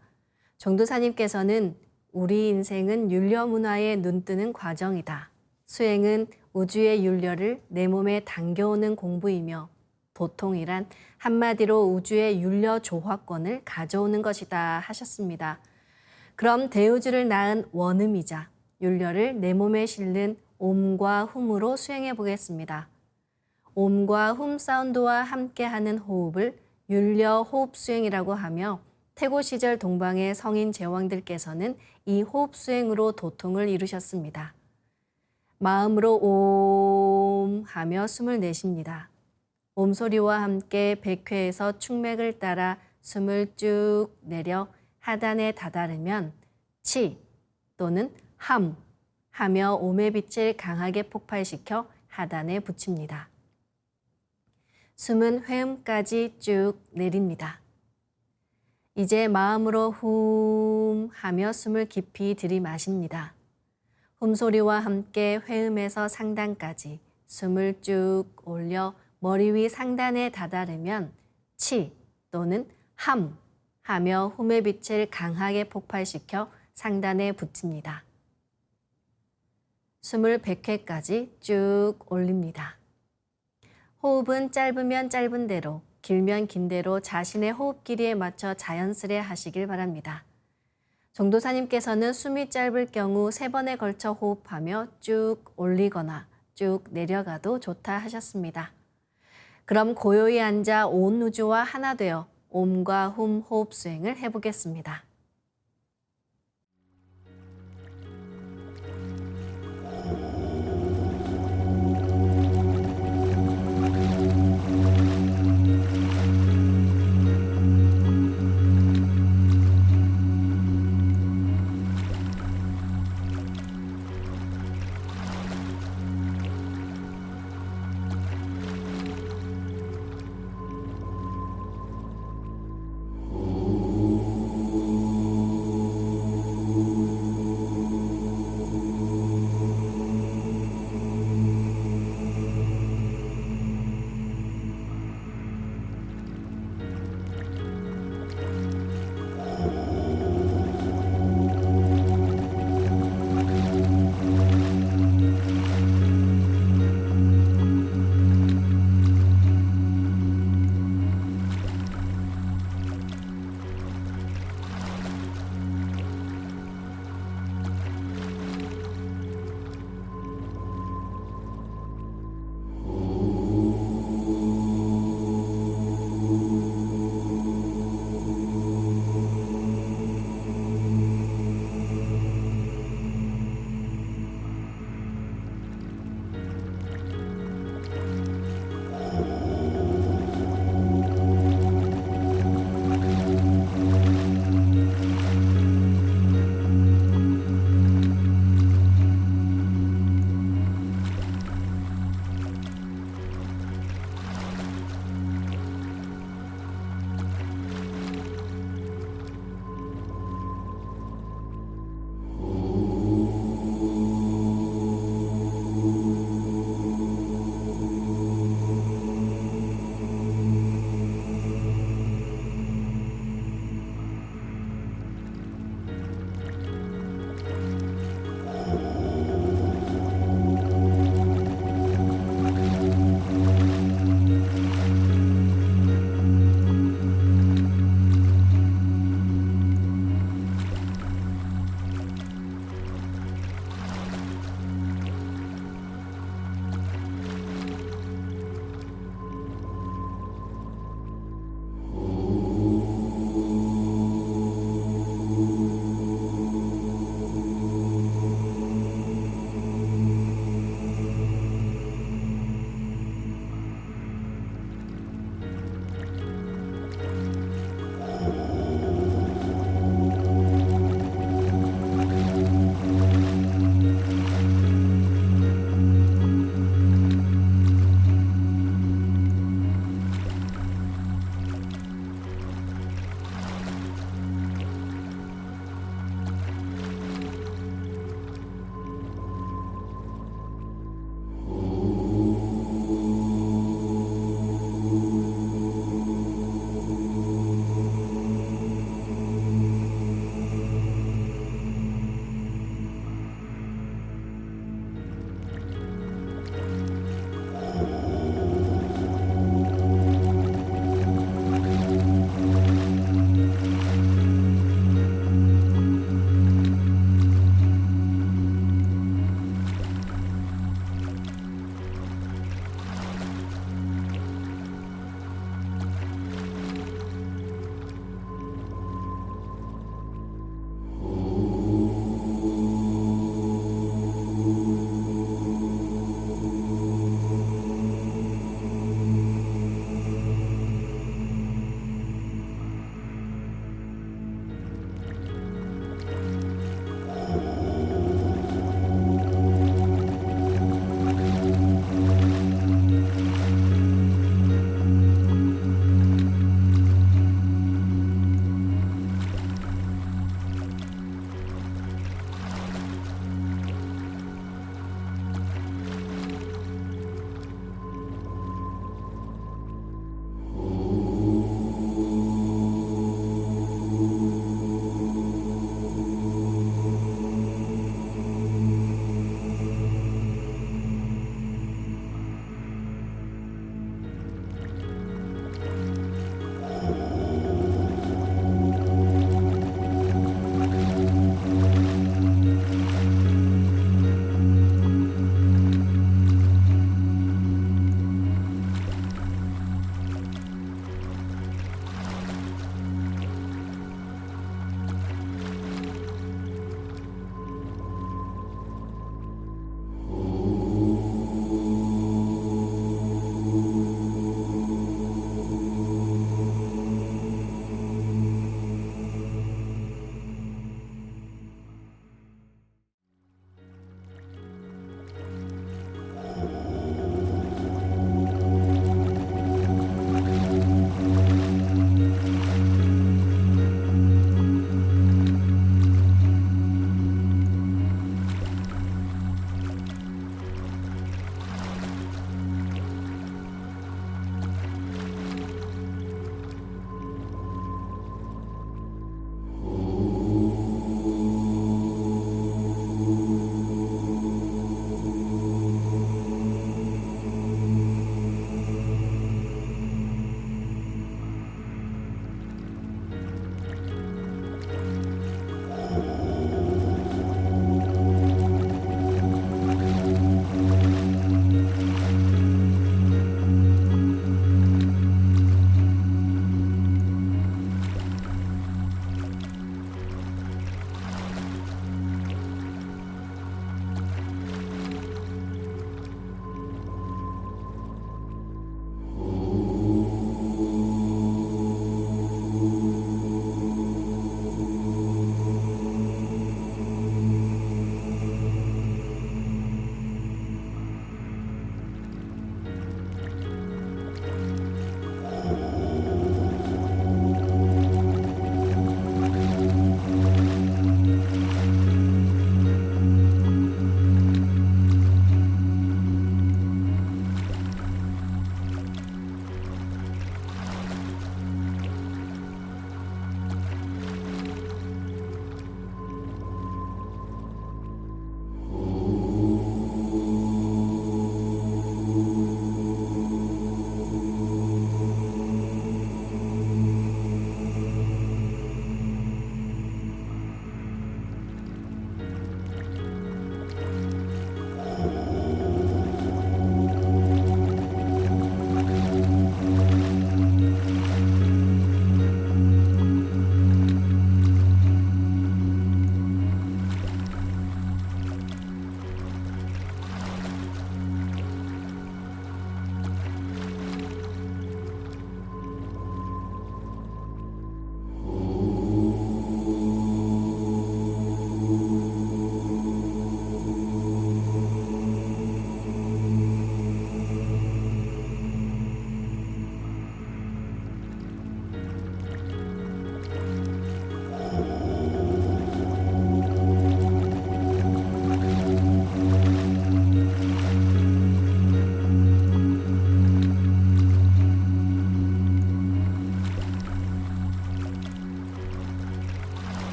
정도사님께서는 우리 인생은 율려 문화에 눈뜨는 과정이다. 수행은 우주의 율려를 내 몸에 당겨오는 공부이며 도통이란 한마디로 우주의 율려 조화권을 가져오는 것이다 하셨습니다. 그럼 대우주를 낳은 원음이자 율려를 내 몸에 실는 옴과 훔으로 수행해 보겠습니다. 옴과 훔 사운드와 함께하는 호흡을 율려 호흡 수행이라고 하며 태고 시절 동방의 성인 제왕들께서는 이 호흡 수행으로 도통을 이루셨습니다. 마음으로 옴 하며 숨을 내쉽니다. 옴 소리와 함께 백회에서 충맥을 따라 숨을 쭉 내려 하단에 다다르면 치 또는 함 하며 옴의 빛을 강하게 폭발시켜 하단에 붙입니다. 숨은 회음까지 쭉 내립니다. 이제 마음으로 훔 하며 숨을 깊이 들이마십니다. 훔소리와 함께 회음에서 상단까지 숨을 쭉 올려 머리 위 상단에 다다르면 치 또는 함 하며 훔의 빛을 강하게 폭발시켜 상단에 붙입니다. 숨을 100회까지 쭉 올립니다. 호흡은 짧으면 짧은 대로, 길면 긴 대로 자신의 호흡 길이에 맞춰 자연스레 하시길 바랍니다. 정도사님께서는 숨이 짧을 경우 3번에 걸쳐 호흡하며 쭉 올리거나 쭉 내려가도 좋다 하셨습니다. 그럼 고요히 앉아 온 우주와 하나 되어 옴과 훔 호흡 수행을 해보겠습니다.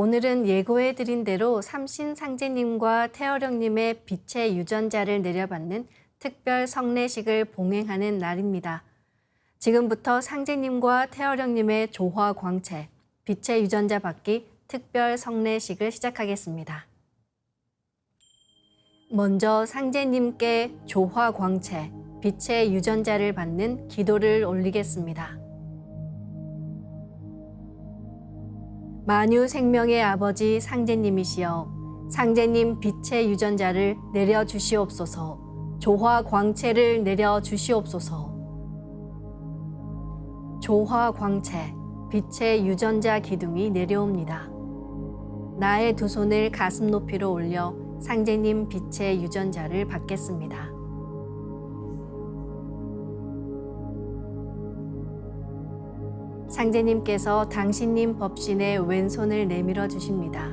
오늘은 예고해드린 대로 삼신상제님과 태어령님의 빛의 유전자를 내려받는 특별 성례식을 봉행하는 날입니다. 지금부터 상제님과 태어령님의 조화광채, 빛의 유전자 받기 특별 성례식을 시작하겠습니다. 먼저 상제님께 조화광채, 빛의 유전자를 받는 기도를 올리겠습니다. 만유 생명의 아버지 상제님이시여, 상제님 빛의 유전자를 내려주시옵소서. 조화광채를 내려주시옵소서. 조화광채, 빛의 유전자 기둥이 내려옵니다. 나의 두 손을 가슴 높이로 올려 상제님 빛의 유전자를 받겠습니다. 상제님께서 당신님 법신의 왼손을 내밀어 주십니다.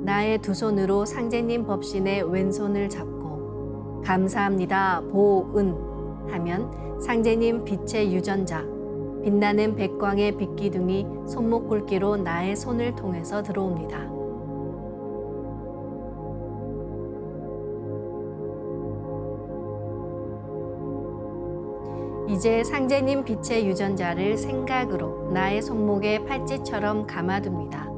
나의 두 손으로 상제님 법신의 왼손을 잡고 감사합니다, 보은 하면 상제님 빛의 유전자, 빛나는 백광의 빛기둥이 손목 굵기로 나의 손을 통해서 들어옵니다. 이제 상제님 빛의 유전자를 생각으로 나의 손목에 팔찌처럼 감아둡니다.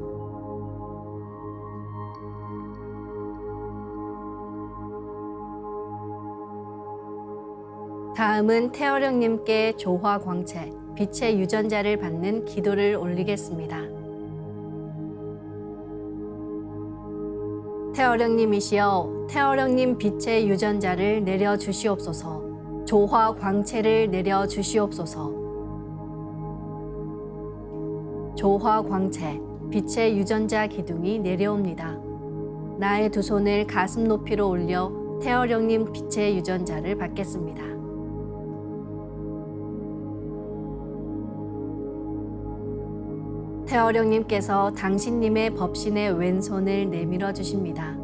다음은 태어령님께 조화광채, 빛의 유전자를 받는 기도를 올리겠습니다. 태어령님이시여, 태어령님 빛의 유전자를 내려주시옵소서. 조화광채를 내려주시옵소서. 조화광채, 빛의 유전자 기둥이 내려옵니다. 나의 두 손을 가슴 높이로 올려 태어령님 빛의 유전자를 받겠습니다. 태어령님께서 당신님의 법신의 왼손을 내밀어 주십니다.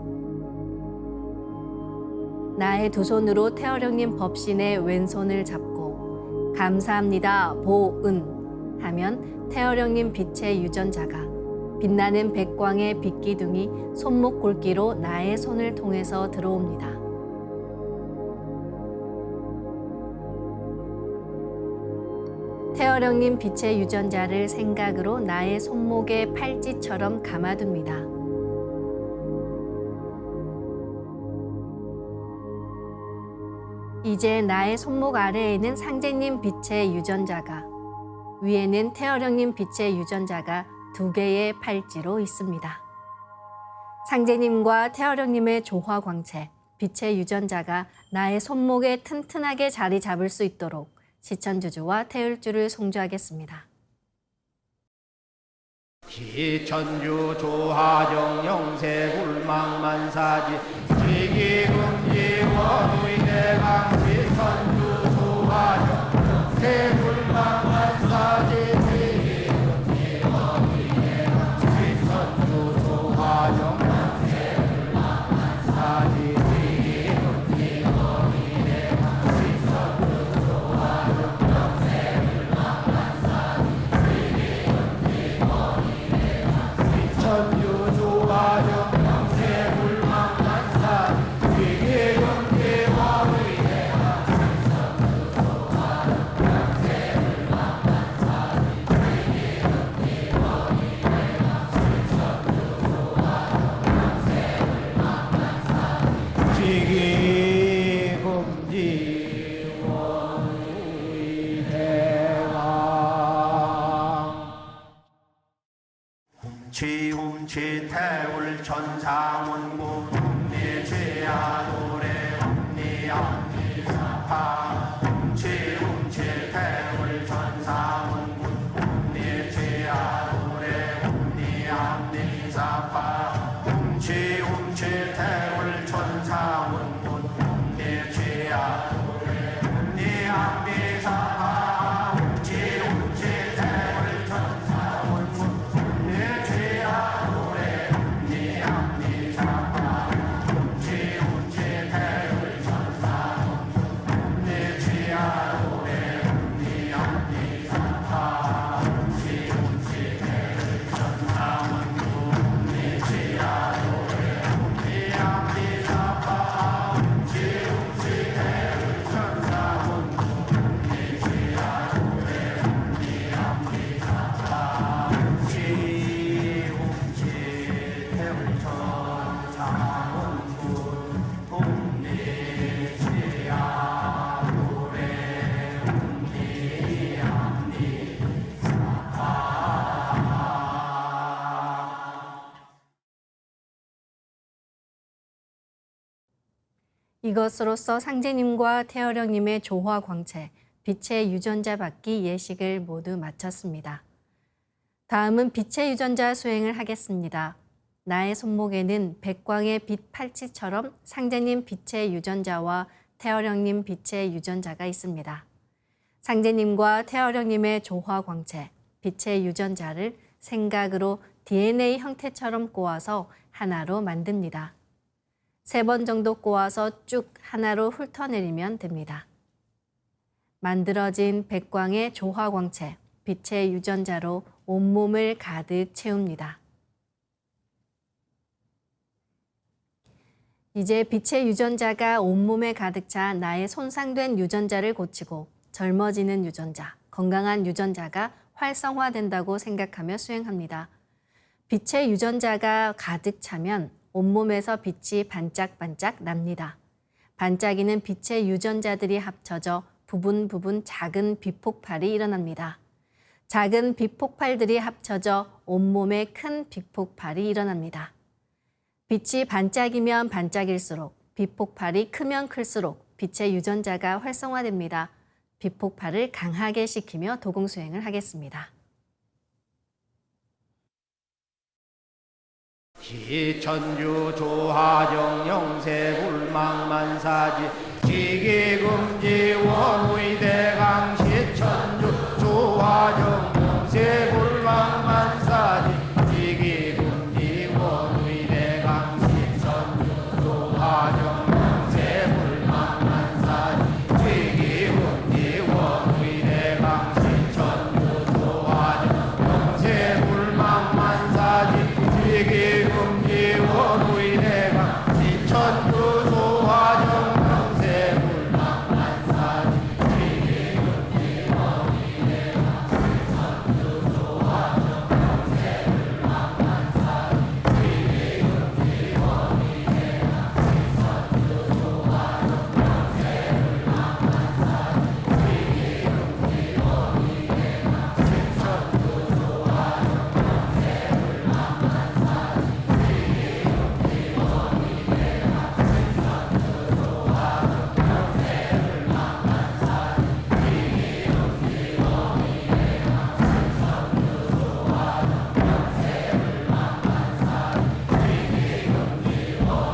나의 두 손으로 태어령님 법신의 왼손을 잡고 감사합니다, 보은 하면 태어령님 빛의 유전자가 빛나는 백광의 빛기둥이 손목 굵기로 나의 손을 통해서 들어옵니다. 태어령님 빛의 유전자를 생각으로 나의 손목에 팔찌처럼 감아둡니다. 이제 나의 손목 아래에는 상제님 빛의 유전자가, 위에는 태어령님 빛의 유전자가 두 개의 팔찌로 있습니다. 상제님과 태어령님의 조화광채, 빛의 유전자가 나의 손목에 튼튼하게 자리 잡을 수 있도록 시천주주와 태을주를 송주하겠습니다. 시천주 조하정 영세 불망만사지 지기금지 원의대강 시천주 조하정 영세 불망만사지 지기금지 원의대강 시천주 조하정 영세 불망만사지 지기금지 원의대강 시천주 조하정 영세 불망만사지 지기금지 원의대강 천주 조하정 영세 불망만사 위기금지 원의대강 천주 조하정 영세 불망만사 위기금지 원의대강 천주 조하정 영세 불망만사 지기금지 원의대강 훔치 태울 천상원고 훔리 제아도래 훔리 암리사파 훔치 태울 천상원고 훔리 제아도래 훔리 암리사파 훔치 태울 천상원고 훔리 제아도래 훔리 암리사파 훔치 태울 천상원고 훔리 제아도래 훔리 암리사파 훔치 태울 천상원고 훔리 제아도래 훔리 암리사파 훔치 이것으로써 상제님과 태어령님의 조화 광채, 빛의 유전자 받기 예식을 모두 마쳤습니다. 다음은 빛의 유전자 수행을 하겠습니다. 나의 손목에는 백광의 빛 팔찌처럼 상제님 빛의 유전자와 태어령님 빛의 유전자가 있습니다. 상제님과 태어령님의 조화 광채, 빛의 유전자를 생각으로 DNA 형태처럼 꼬아서 하나로 만듭니다. 3번 정도 꼬아서 쭉 하나로 훑어내리면 됩니다. 만들어진 백광의 조화 광채, 빛의 유전자로 온몸을 가득 채웁니다. 이제 빛의 유전자가 온몸에 가득 차 나의 손상된 유전자를 고치고 젊어지는 유전자, 건강한 유전자가 활성화된다고 생각하며 수행합니다. 빛의 유전자가 가득 차면 온몸에서 빛이 반짝반짝 납니다. 반짝이는 빛의 유전자들이 합쳐져 부분 작은 빛폭발이 일어납니다. 작은 빛폭발들이 합쳐져 온몸에 큰 빛폭발이 일어납니다. 빛이 반짝이면 반짝일수록, 빛폭발이 크면 클수록 빛의 유전자가 활성화됩니다. 빛폭발을 강하게 시키며 도공수행을 하겠습니다. 시천주 조하정 영세불망만사지 지기금지 원의대강 시천주 조하정 영세불망만사지 지기금지 원의대강 시천주 조하정 영세불망만사지 지기금지 원의대강 시천주 조하정 영세불망만사지 지기금지 원의대강 시천주 조하정 영세불망만사지 지기금지 원의대강 시천주 조하정 영세불망만사지 지기금지 원의대강 시천주 조하정 영세불망만사지 지기금지 원의대강 시천주 조하정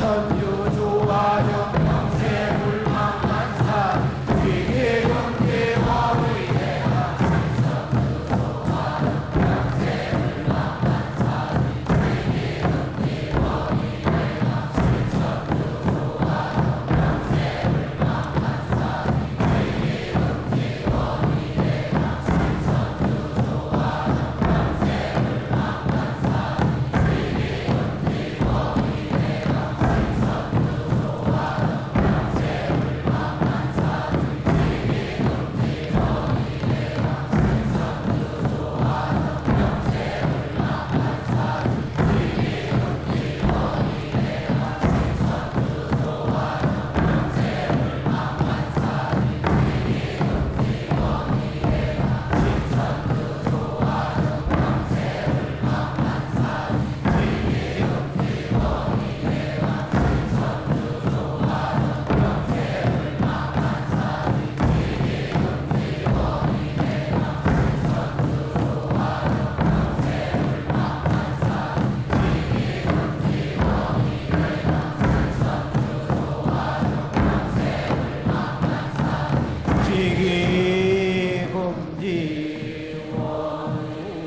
천주 조하정 영세불망만사지 지기금지 원의대강 시천주 조하정 영세불망만사지 지기금지 원의대강 시천주 조하정 영세불망만사지 지기금지 원의대강 시천주 조하정 영세불망만사지 지기금지 지기금지 원의대강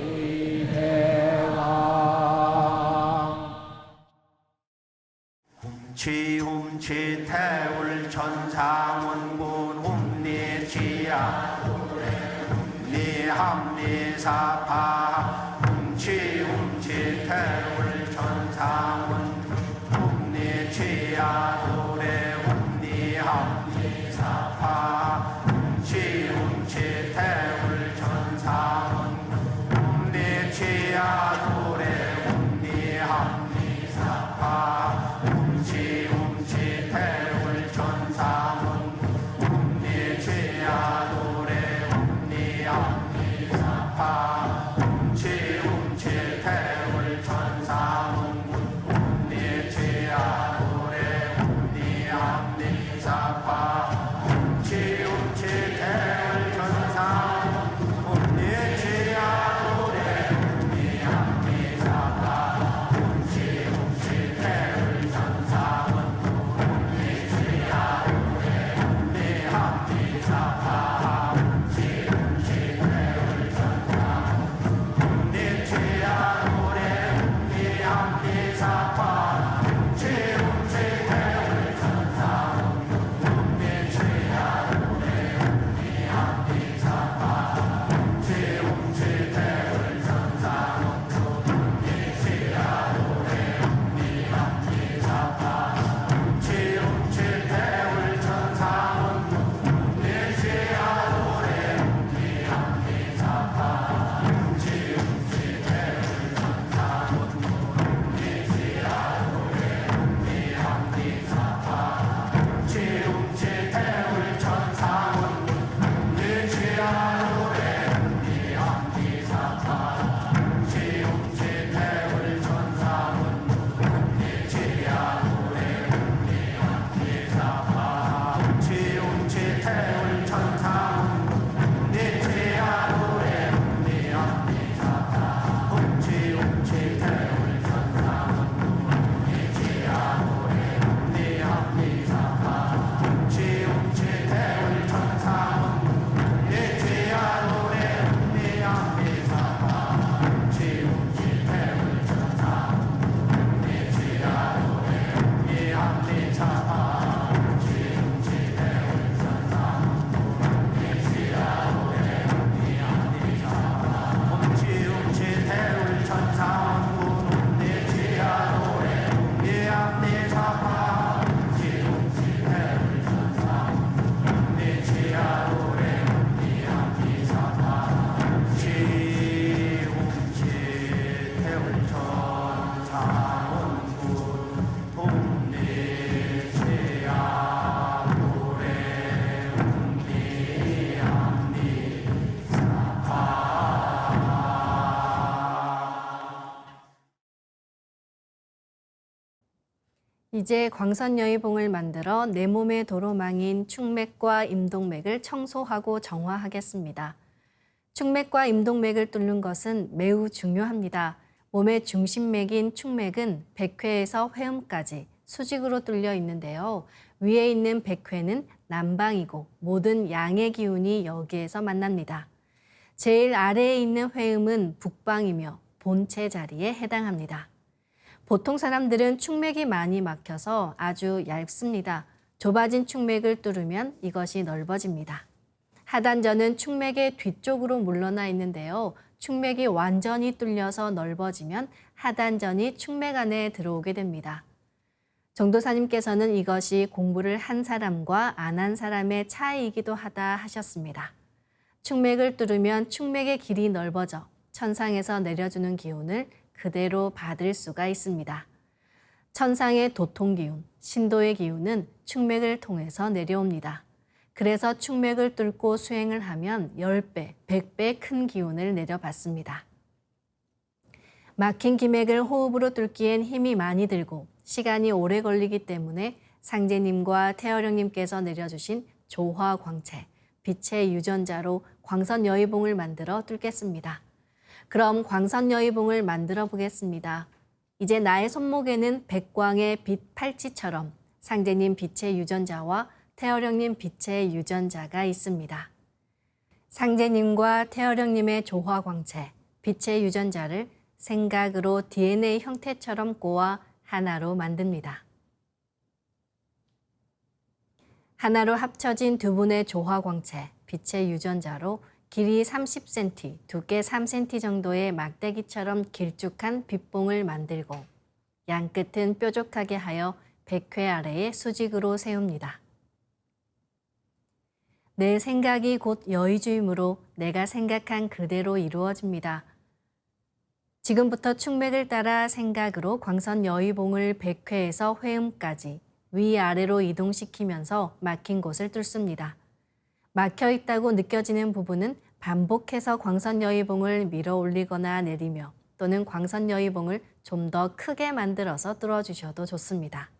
훔치 태울 천상원군 훔리치야 훔리합리사파 훔치 태울 천상원 훔리치야 도래 훔리합리사파 훔치 태울 천상원 훔리치야 도래 훔리합리사파 훔치 대사파 웅치 태울 천사 웅내치야 노래 웅니함니사파 웅치 태울 천사 웅내치야 노래 웅니함니사파 웅치 태울 천사 웅내치야 노래 웅니함니사파 웅치 태울 천사 웅내치야 노래 웅니함니사파 웅치 태울 천사 웅내치야 노래 웅니함니사파 웅치 태울 천사 웅내치야 노래 웅니함니사파 웅치 태울 천사 웅내치야 노래 웅니함니사파 웅치 태울 천사 웅내치야 노래 웅니함니사파 웅치 태울 천사 웅내치야 노래 웅니함니사파 웅치 태울 천사 웅내치야 노래 웅니함니사파 웅치 태울 천사 웅내치야 노래 웅니함니사파 웅치 태울 천사 웅내치야 노래 웅니함니사파 웅치 태울 천사 웅내치야 노래 웅니함니사파 웅치 태울 천사 웅내치야 노래 이제 광선여의봉을 만들어 내 몸의 도로망인 축맥과 임동맥을 청소하고 정화하겠습니다. 축맥과 임동맥을 뚫는 것은 매우 중요합니다. 몸의 중심맥인 축맥은 백회에서 회음까지 수직으로 뚫려 있는데요. 위에 있는 백회는 남방이고 모든 양의 기운이 여기에서 만납니다. 제일 아래에 있는 회음은 북방이며 본체 자리에 해당합니다. 보통 사람들은 축맥이 많이 막혀서 아주 얇습니다. 좁아진 축맥을 뚫으면 이것이 넓어집니다. 하단전은 축맥의 뒤쪽으로 물러나 있는데요. 축맥이 완전히 뚫려서 넓어지면 하단전이 축맥 안에 들어오게 됩니다. 정도사님께서는 이것이 공부를 한 사람과 안 한 사람의 차이이기도 하다 하셨습니다. 축맥을 뚫으면 축맥의 길이 넓어져 천상에서 내려주는 기운을 그대로 받을 수가 있습니다. 천상의 도통기운, 신도의 기운은 축맥을 통해서 내려옵니다. 그래서 축맥을 뚫고 수행을 하면 10배, 100배 큰 기운을 내려받습니다. 막힌 기맥을 호흡으로 뚫기엔 힘이 많이 들고 시간이 오래 걸리기 때문에 상제님과 태어령님께서 내려주신 조화광채, 빛의 유전자로 광선여의봉을 만들어 뚫겠습니다. 그럼 광선여의봉을 만들어 보겠습니다. 이제 나의 손목에는 백광의 빛 팔찌처럼 상제님 빛의 유전자와 태어령님 빛의 유전자가 있습니다. 상제님과 태어령님의 조화광채, 빛의 유전자를 생각으로 DNA 형태처럼 꼬아 하나로 만듭니다. 하나로 합쳐진 두 분의 조화광채, 빛의 유전자로 길이 30cm, 두께 3cm 정도의 막대기처럼 길쭉한 빛봉을 만들고 양끝은 뾰족하게 하여 백회 아래에 수직으로 세웁니다. 내 생각이 곧 여의주이므로 내가 생각한 그대로 이루어집니다. 지금부터 축맥을 따라 생각으로 광선여의봉을 백회에서 회음까지 위아래로 이동시키면서 막힌 곳을 뚫습니다. 막혀 있다고 느껴지는 부분은 반복해서 광선여의봉을 밀어 올리거나 내리며 또는 광선여의봉을 좀 더 크게 만들어서 뚫어주셔도 좋습니다.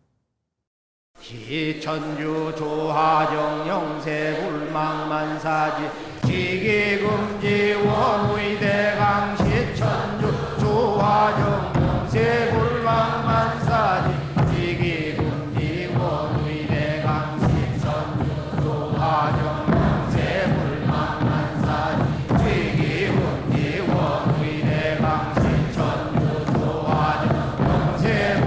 기천주 조하정 영세 불망만사지 지기금지 원의대강 시천주 조하정 영세 불망만사지 지기금지 원의대강 시천주 조하정 영세 불망만사지 지기금지 원의대강 시천주 조하정 영세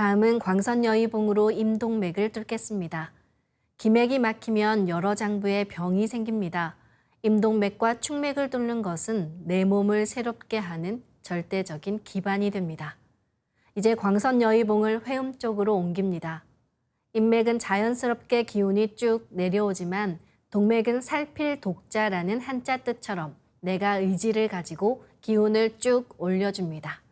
다음은 광선여의봉으로 임동맥을 뚫겠습니다. 기맥이 막히면 여러 장부에 병이 생깁니다. 임동맥과 축맥을 뚫는 것은 내 몸을 새롭게 하는 절대적인 기반이 됩니다. 이제 광선여의봉을 회음 쪽으로 옮깁니다. 인맥은 자연스럽게 기운이 쭉 내려오지만 동맥은 살필 독자라는 한자 뜻처럼 내가 의지를 가지고 기운을 쭉 올려줍니다.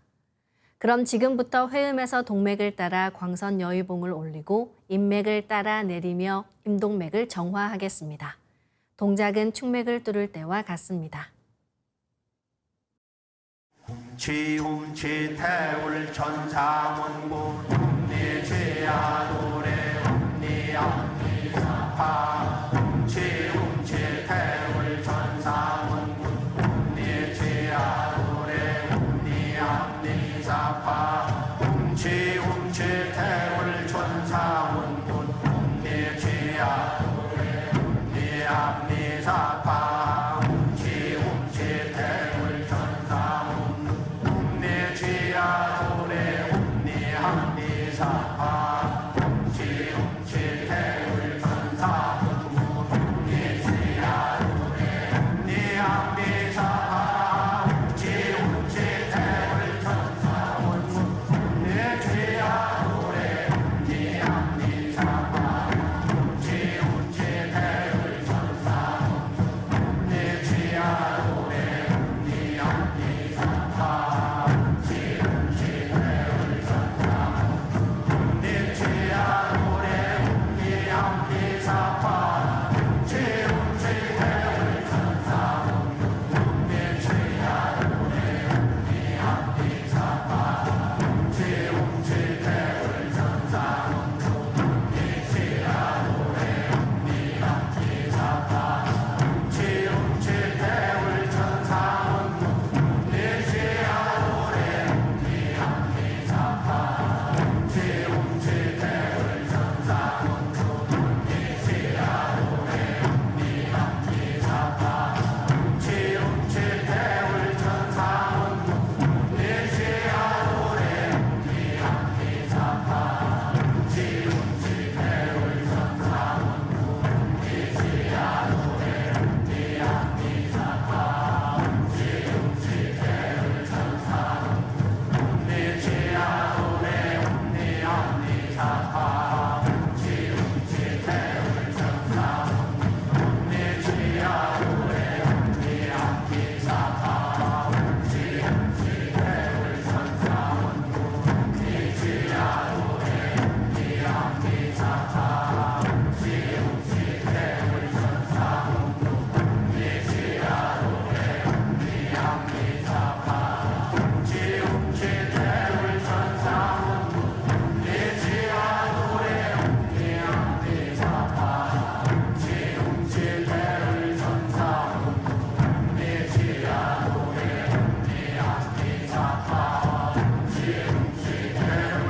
그럼 지금부터 회음에서 동맥을 따라 광선여의봉을 올리고 인맥을 따라 내리며 임동맥을 정화하겠습니다. 동작은 축맥을 뚫을 때와 같습니다. 지움치 태울 천사문구 ум니지야 노래 ум니암니사파 지움치 태울 천사문구 ум니지야 노래 ум니암니사파 지움치 태울 천사문구 ум니지야 노래 ум니암니사파 지움치 태울 천사문구 지야도래 옴니함니사파 지움치 태울 천사문구 옴니지야도래 옴니함니사파 지움치 태울 천사문구 옴니지야도래 옴니함니사파 지움치 태울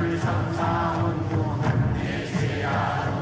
천사문구 옴니지야도래 옴니지야도래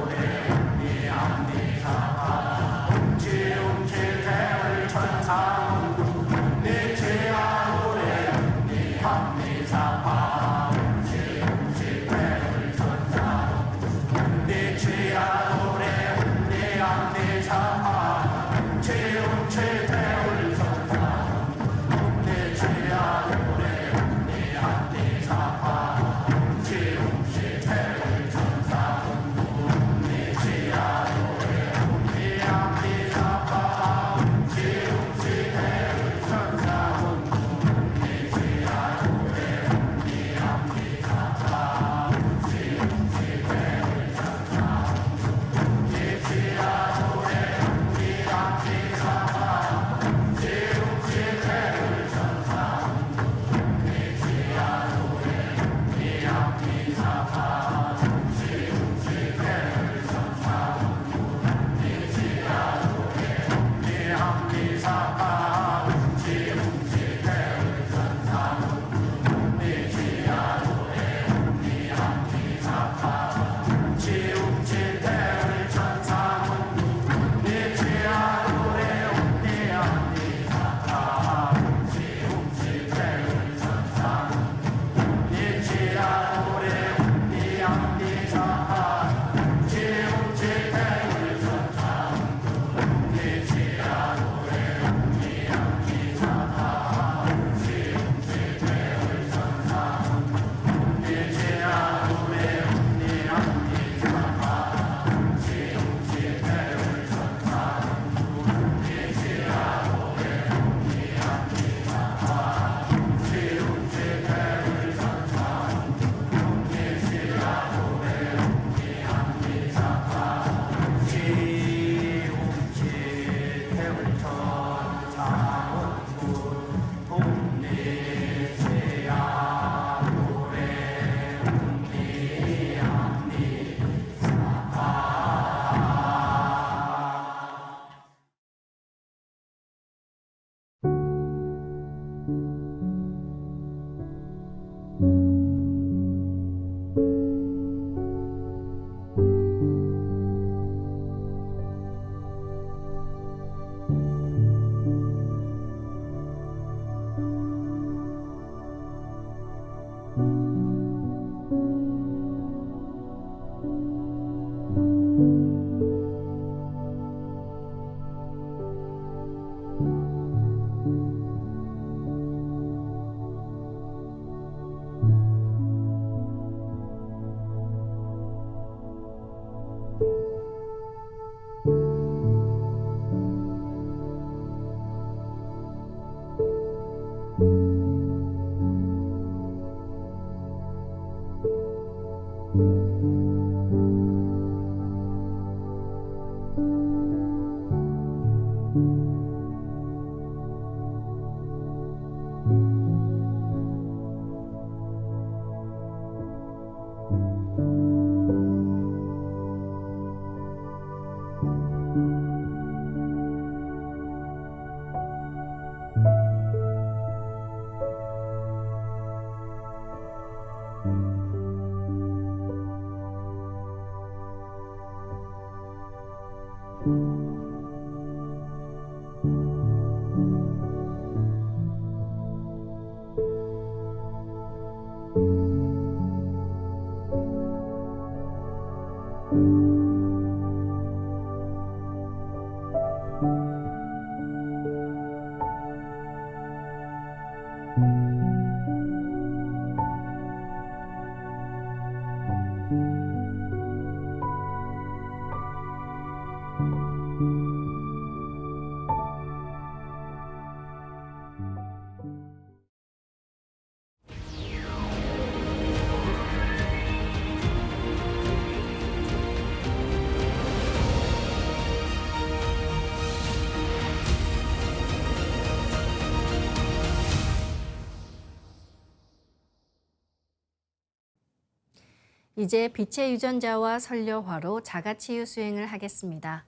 이제 빛의 유전자와 설려화로 자가치유 수행을 하겠습니다.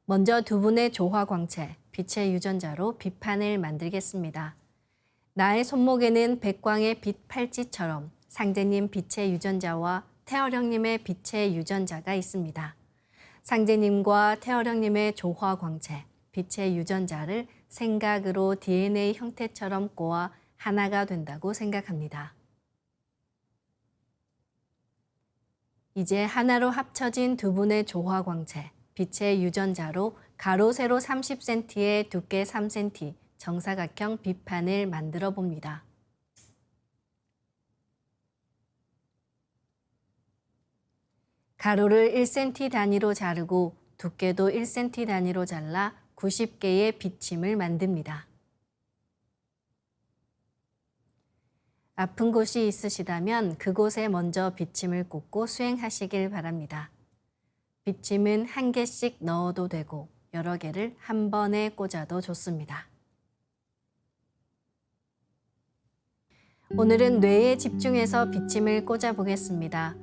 먼저 두 분의 조화광채, 빛의 유전자로 빛판을 만들겠습니다. 나의 손목에는 백광의 빛 팔찌처럼 상제님 빛의 유전자와 태어령님의 빛의 유전자가 있습니다. 상제님과 태어령님의 조화광채, 빛의 유전자를 생각으로 DNA 형태처럼 꼬아 하나가 된다고 생각합니다. 이제 하나로 합쳐진 두 분의 조화광채, 빛의 유전자로 가로 세로 30cm에 두께 3cm 정사각형 빛판을 만들어 봅니다. 가로를 1cm 단위로 자르고 두께도 1cm 단위로 잘라 90개의 비침을 만듭니다. 아픈 곳이 있으시다면 그곳에 먼저 비침을 꽂고 수행하시길 바랍니다. 비침은 한 개씩 넣어도 되고 여러 개를 한 번에 꽂아도 좋습니다. 오늘은 뇌에 집중해서 비침을 꽂아 보겠습니다.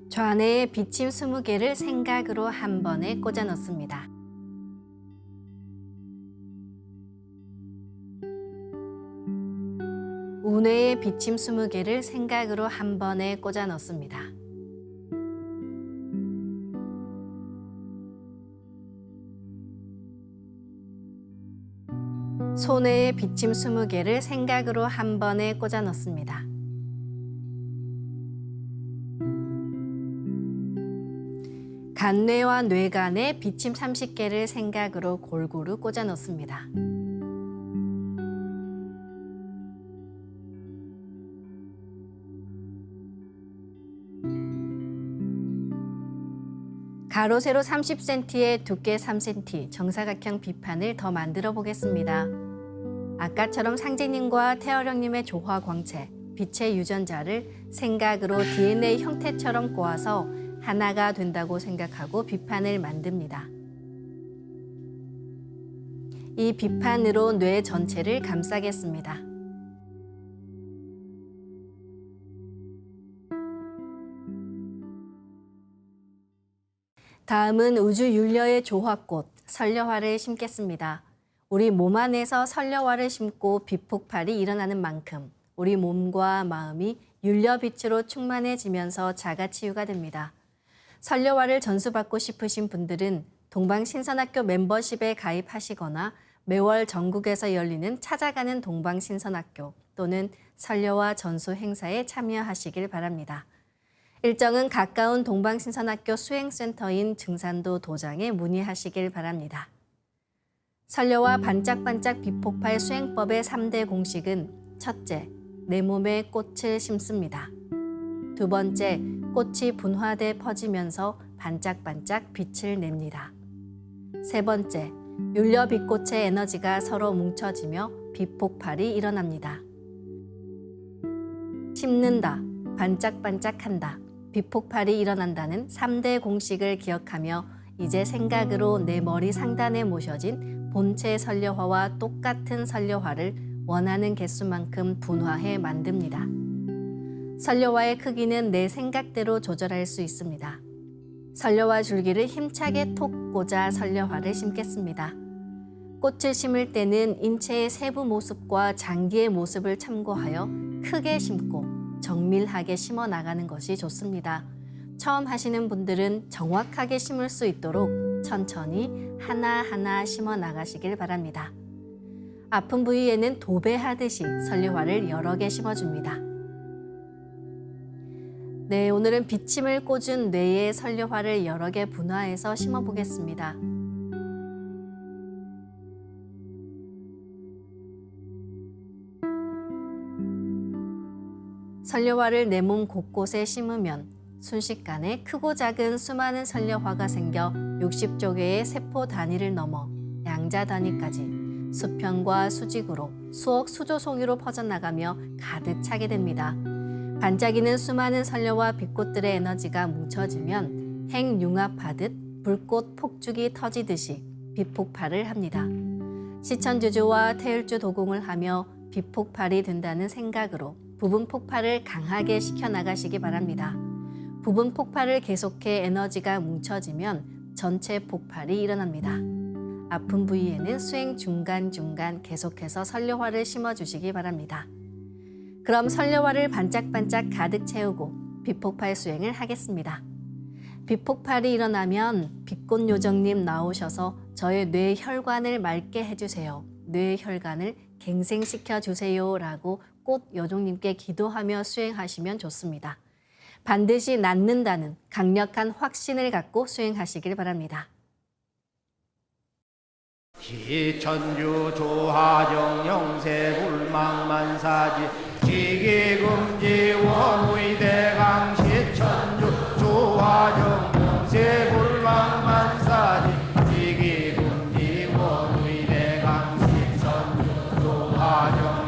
좌뇌에 비침 20개를 생각으로 한 번에 꽂아 넣습니다. 우뇌에 비침 20개를 생각으로 한 번에 꽂아 넣습니다. 소뇌에 비침 20개를 생각으로 한 번에 꽂아 넣습니다. 간뇌와 뇌간에 비침 30개를 생각으로 골고루 꽂아 넣습니다. 가로 세로 30cm에 두께 3cm 정사각형 비판을 더 만들어 보겠습니다. 아까처럼 상제님과 태어령님의 조화광채, 빛의 유전자를 생각으로 DNA 형태처럼 꼬아서 하나가 된다고 생각하고 비판을 만듭니다. 이 비판으로 뇌 전체를 감싸겠습니다. 다음은 우주윤려의 조화꽃, 설려화를 심겠습니다. 우리 몸 안에서 설려화를 심고 빛폭발이 일어나는 만큼 우리 몸과 마음이 윤려빛으로 충만해지면서 자가치유가 됩니다. 설려화를 전수받고 싶으신 분들은 동방신선학교 멤버십에 가입하시거나 매월 전국에서 열리는 찾아가는 동방신선학교 또는 설려화 전수 행사에 참여하시길 바랍니다. 일정은 가까운 동방신선학교 수행센터인 증산도 도장에 문의하시길 바랍니다. 설려화 반짝반짝 빛폭발 수행법의 3대 공식은 첫째, 내 몸에 꽃을 심습니다. 두 번째, 꽃이 분화돼 퍼지면서 반짝반짝 빛을 냅니다. 세 번째, 윤려 빛꽃의 에너지가 서로 뭉쳐지며 빛폭발이 일어납니다. 심는다, 반짝반짝한다, 빛폭발이 일어난다는 3대 공식을 기억하며 이제 생각으로 내 머리 상단에 모셔진 본체 설려화와 똑같은 설려화를 원하는 개수만큼 분화해 만듭니다. 설려화의 크기는 내 생각대로 조절할 수 있습니다. 설려화 줄기를 힘차게 톡 꽂아 설려화를 심겠습니다. 꽃을 심을 때는 인체의 세부 모습과 장기의 모습을 참고하여 크게 심고 정밀하게 심어 나가는 것이 좋습니다. 처음 하시는 분들은 정확하게 심을 수 있도록 천천히 하나하나 심어 나가시길 바랍니다. 아픈 부위에는 도배하듯이 설리화를 여러 개 심어줍니다. 네, 오늘은 비침을 꽂은 뇌에 설리화를 여러 개 분화해서 심어보겠습니다. 설려화를 내 몸 곳곳에 심으면 순식간에 크고 작은 수많은 설려화가 생겨 60조 개의 세포 단위를 넘어 양자 단위까지 수평과 수직으로 수억 수조송이로 퍼져나가며 가득 차게 됩니다. 반짝이는 수많은 설려와 빛꽃들의 에너지가 뭉쳐지면 핵융합하듯 불꽃 폭죽이 터지듯이 빛폭발을 합니다. 시천주조와 태율주 도공을 하며 빛폭발이 된다는 생각으로 부분 폭발을 강하게 시켜나가시기 바랍니다. 부분 폭발을 계속해 에너지가 뭉쳐지면 전체 폭발이 일어납니다. 아픈 부위에는 수행 중간중간 계속해서 설려화를 심어주시기 바랍니다. 그럼 설려화를 반짝반짝 가득 채우고 빛폭발 수행을 하겠습니다. 빛폭발이 일어나면 빛꽃 요정님 나오셔서 저의 뇌혈관을 맑게 해주세요. 뇌혈관을 갱생시켜 주세요 라고 꽃 요정님께 기도하며 수행하시면 좋습니다. 반드시 낫는다는 강력한 확신을 갖고 수행하시길 바랍니다. 시천주 조하정 영세불망만사지 지기금지 원의대강 시천주 조하정 영세불망만사지 지기금지 원의대강 시천주 조하정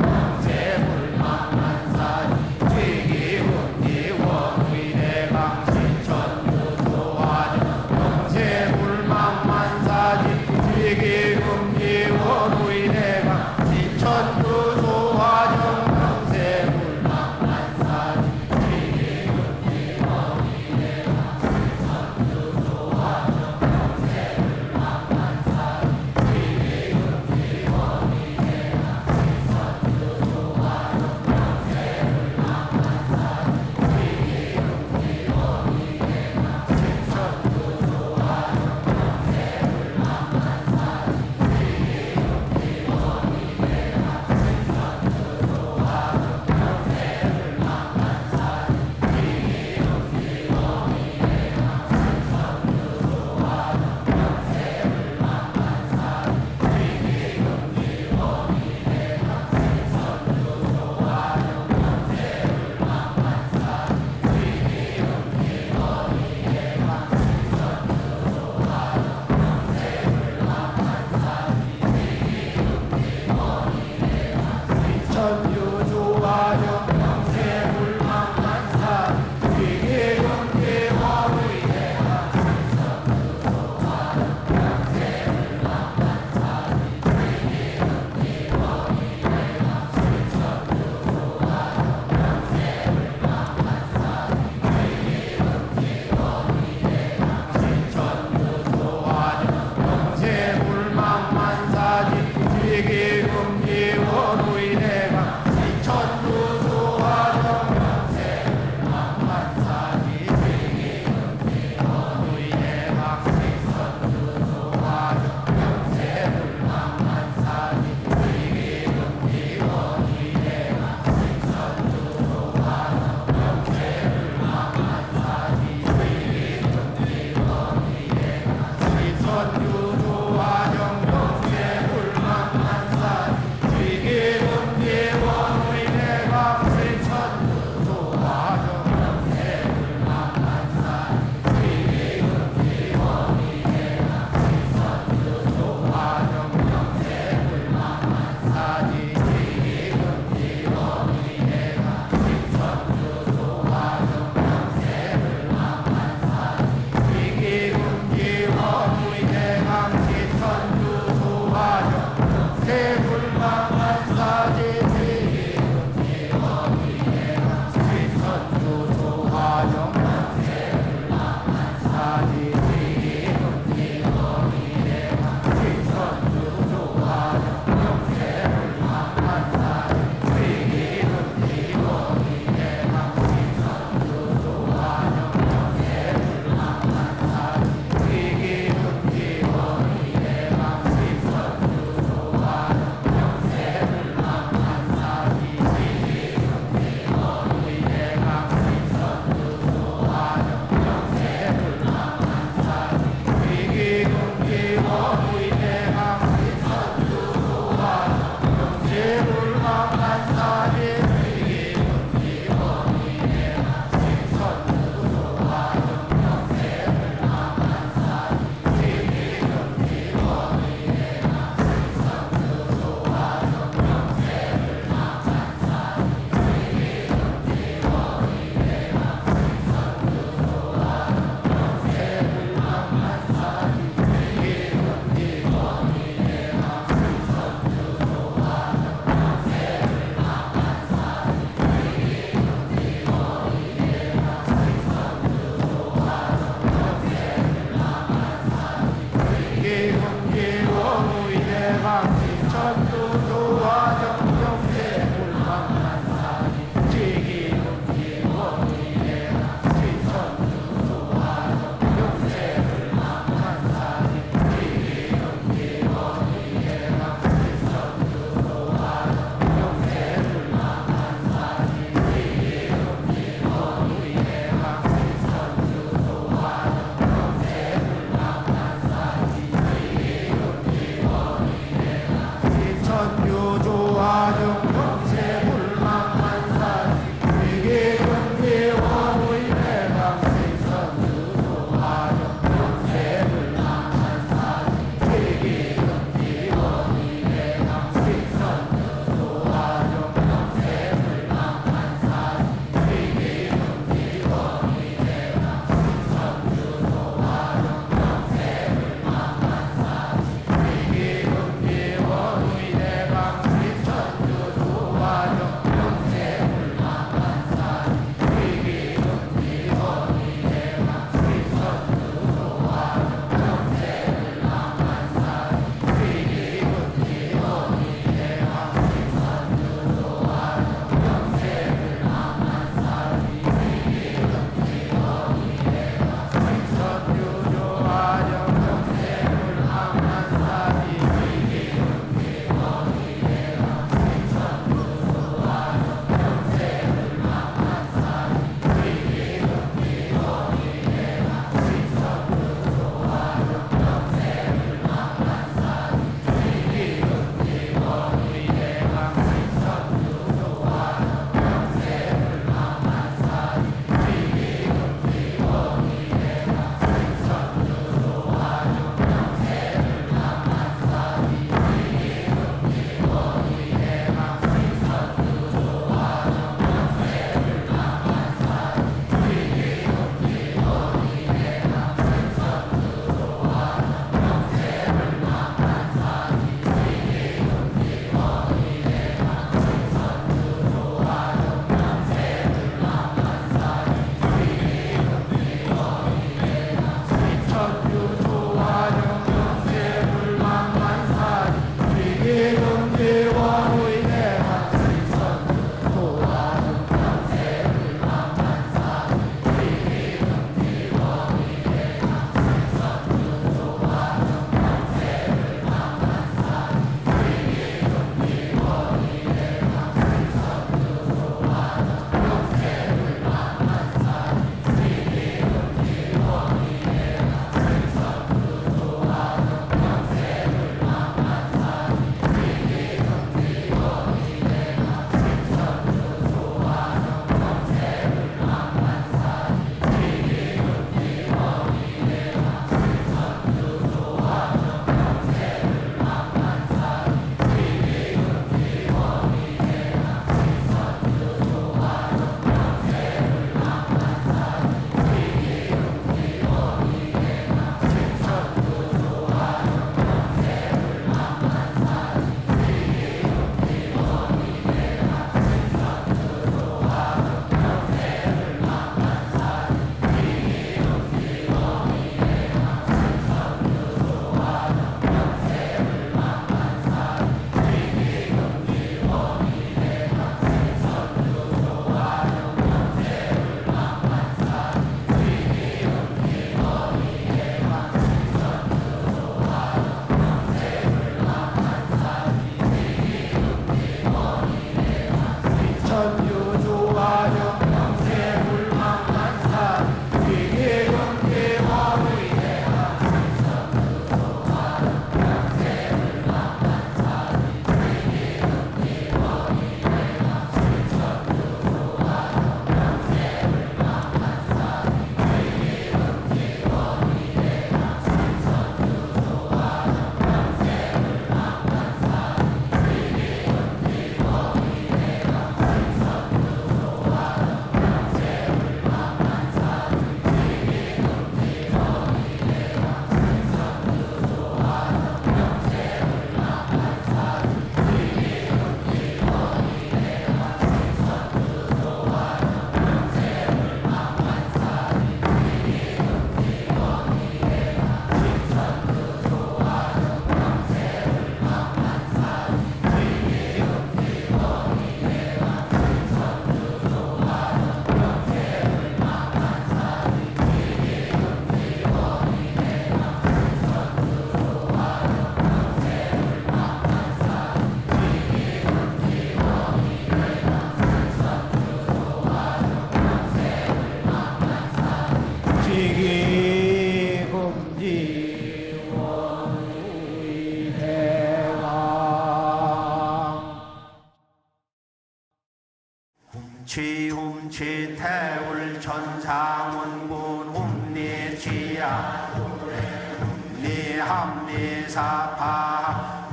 훔치 태울 천상원군 훔리치야 훔리 합리사파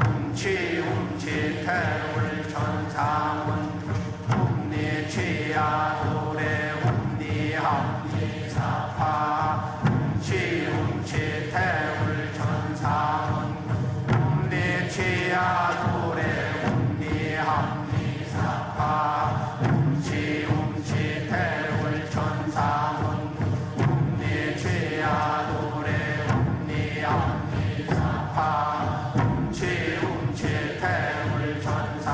훔치 태울 천상원 훔리치야 도래 훔리 합리사파 훔치 태울 천상원 훔리치야 도래 훔리 합리사파 훔치 태울 천상원 훔리치야 도래 훔리 합리사파 훔치 태울 천상원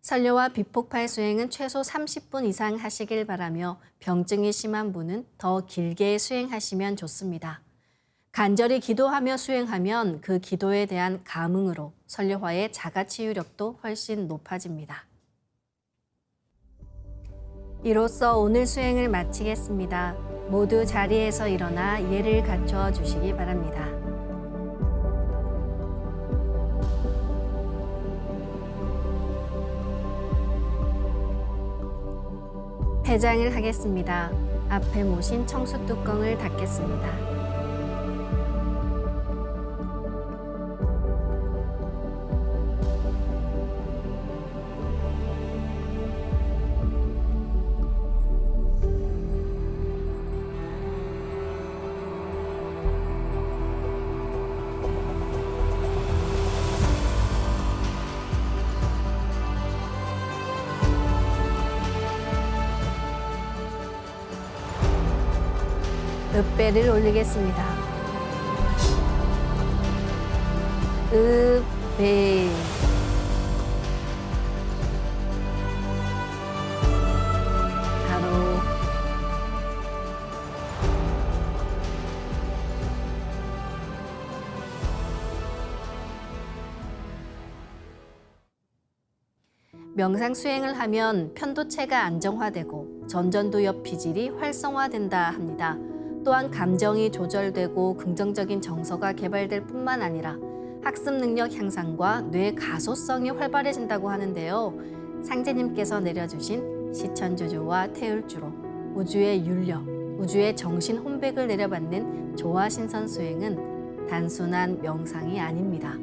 설려와 비폭발 수행은 최소 30분 이상 하시길 바라며 병증이 심한 분은 더 길게 수행하시면 좋습니다. 간절히 기도하며 수행하면 그 기도에 대한 감흥으로 설려화의 자가치유력도 훨씬 높아집니다. 이로써 오늘 수행을 마치겠습니다. 모두 자리에서 일어나 예를 갖춰 주시기 바랍니다. 폐장을 하겠습니다. 앞에 모신 청수 뚜껑을 닫겠습니다. 읍배를 올리겠습니다. 읍배. 바로 명상 수행을 하면 편도체가 안정화되고 전전두엽 피질이 활성화된다 합니다. 또한 감정이 조절되고 긍정적인 정서가 개발될 뿐만 아니라 학습 능력 향상과 뇌 가소성이 활발해진다고 하는데요. 상제님께서 내려주신 시천주조와 태율주로 우주의 윤력, 우주의 정신 혼백을 내려받는 조화신선 수행은 단순한 명상이 아닙니다.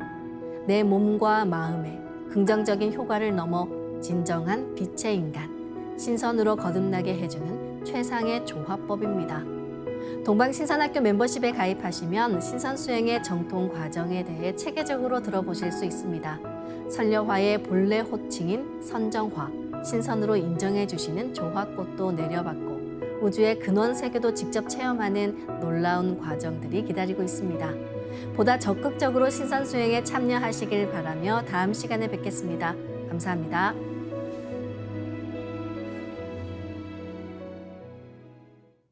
내 몸과 마음에 긍정적인 효과를 넘어 진정한 빛의 인간, 신선으로 거듭나게 해주는 최상의 조화법입니다. 동방신선학교 멤버십에 가입하시면 신선수행의 정통 과정에 대해 체계적으로 들어보실 수 있습니다. 설려화의 본래 호칭인 선정화, 신선으로 인정해 주시는 조화꽃도 내려받고 우주의 근원 세계도 직접 체험하는 놀라운 과정들이 기다리고 있습니다. 보다 적극적으로 신선수행에 참여하시길 바라며 다음 시간에 뵙겠습니다. 감사합니다.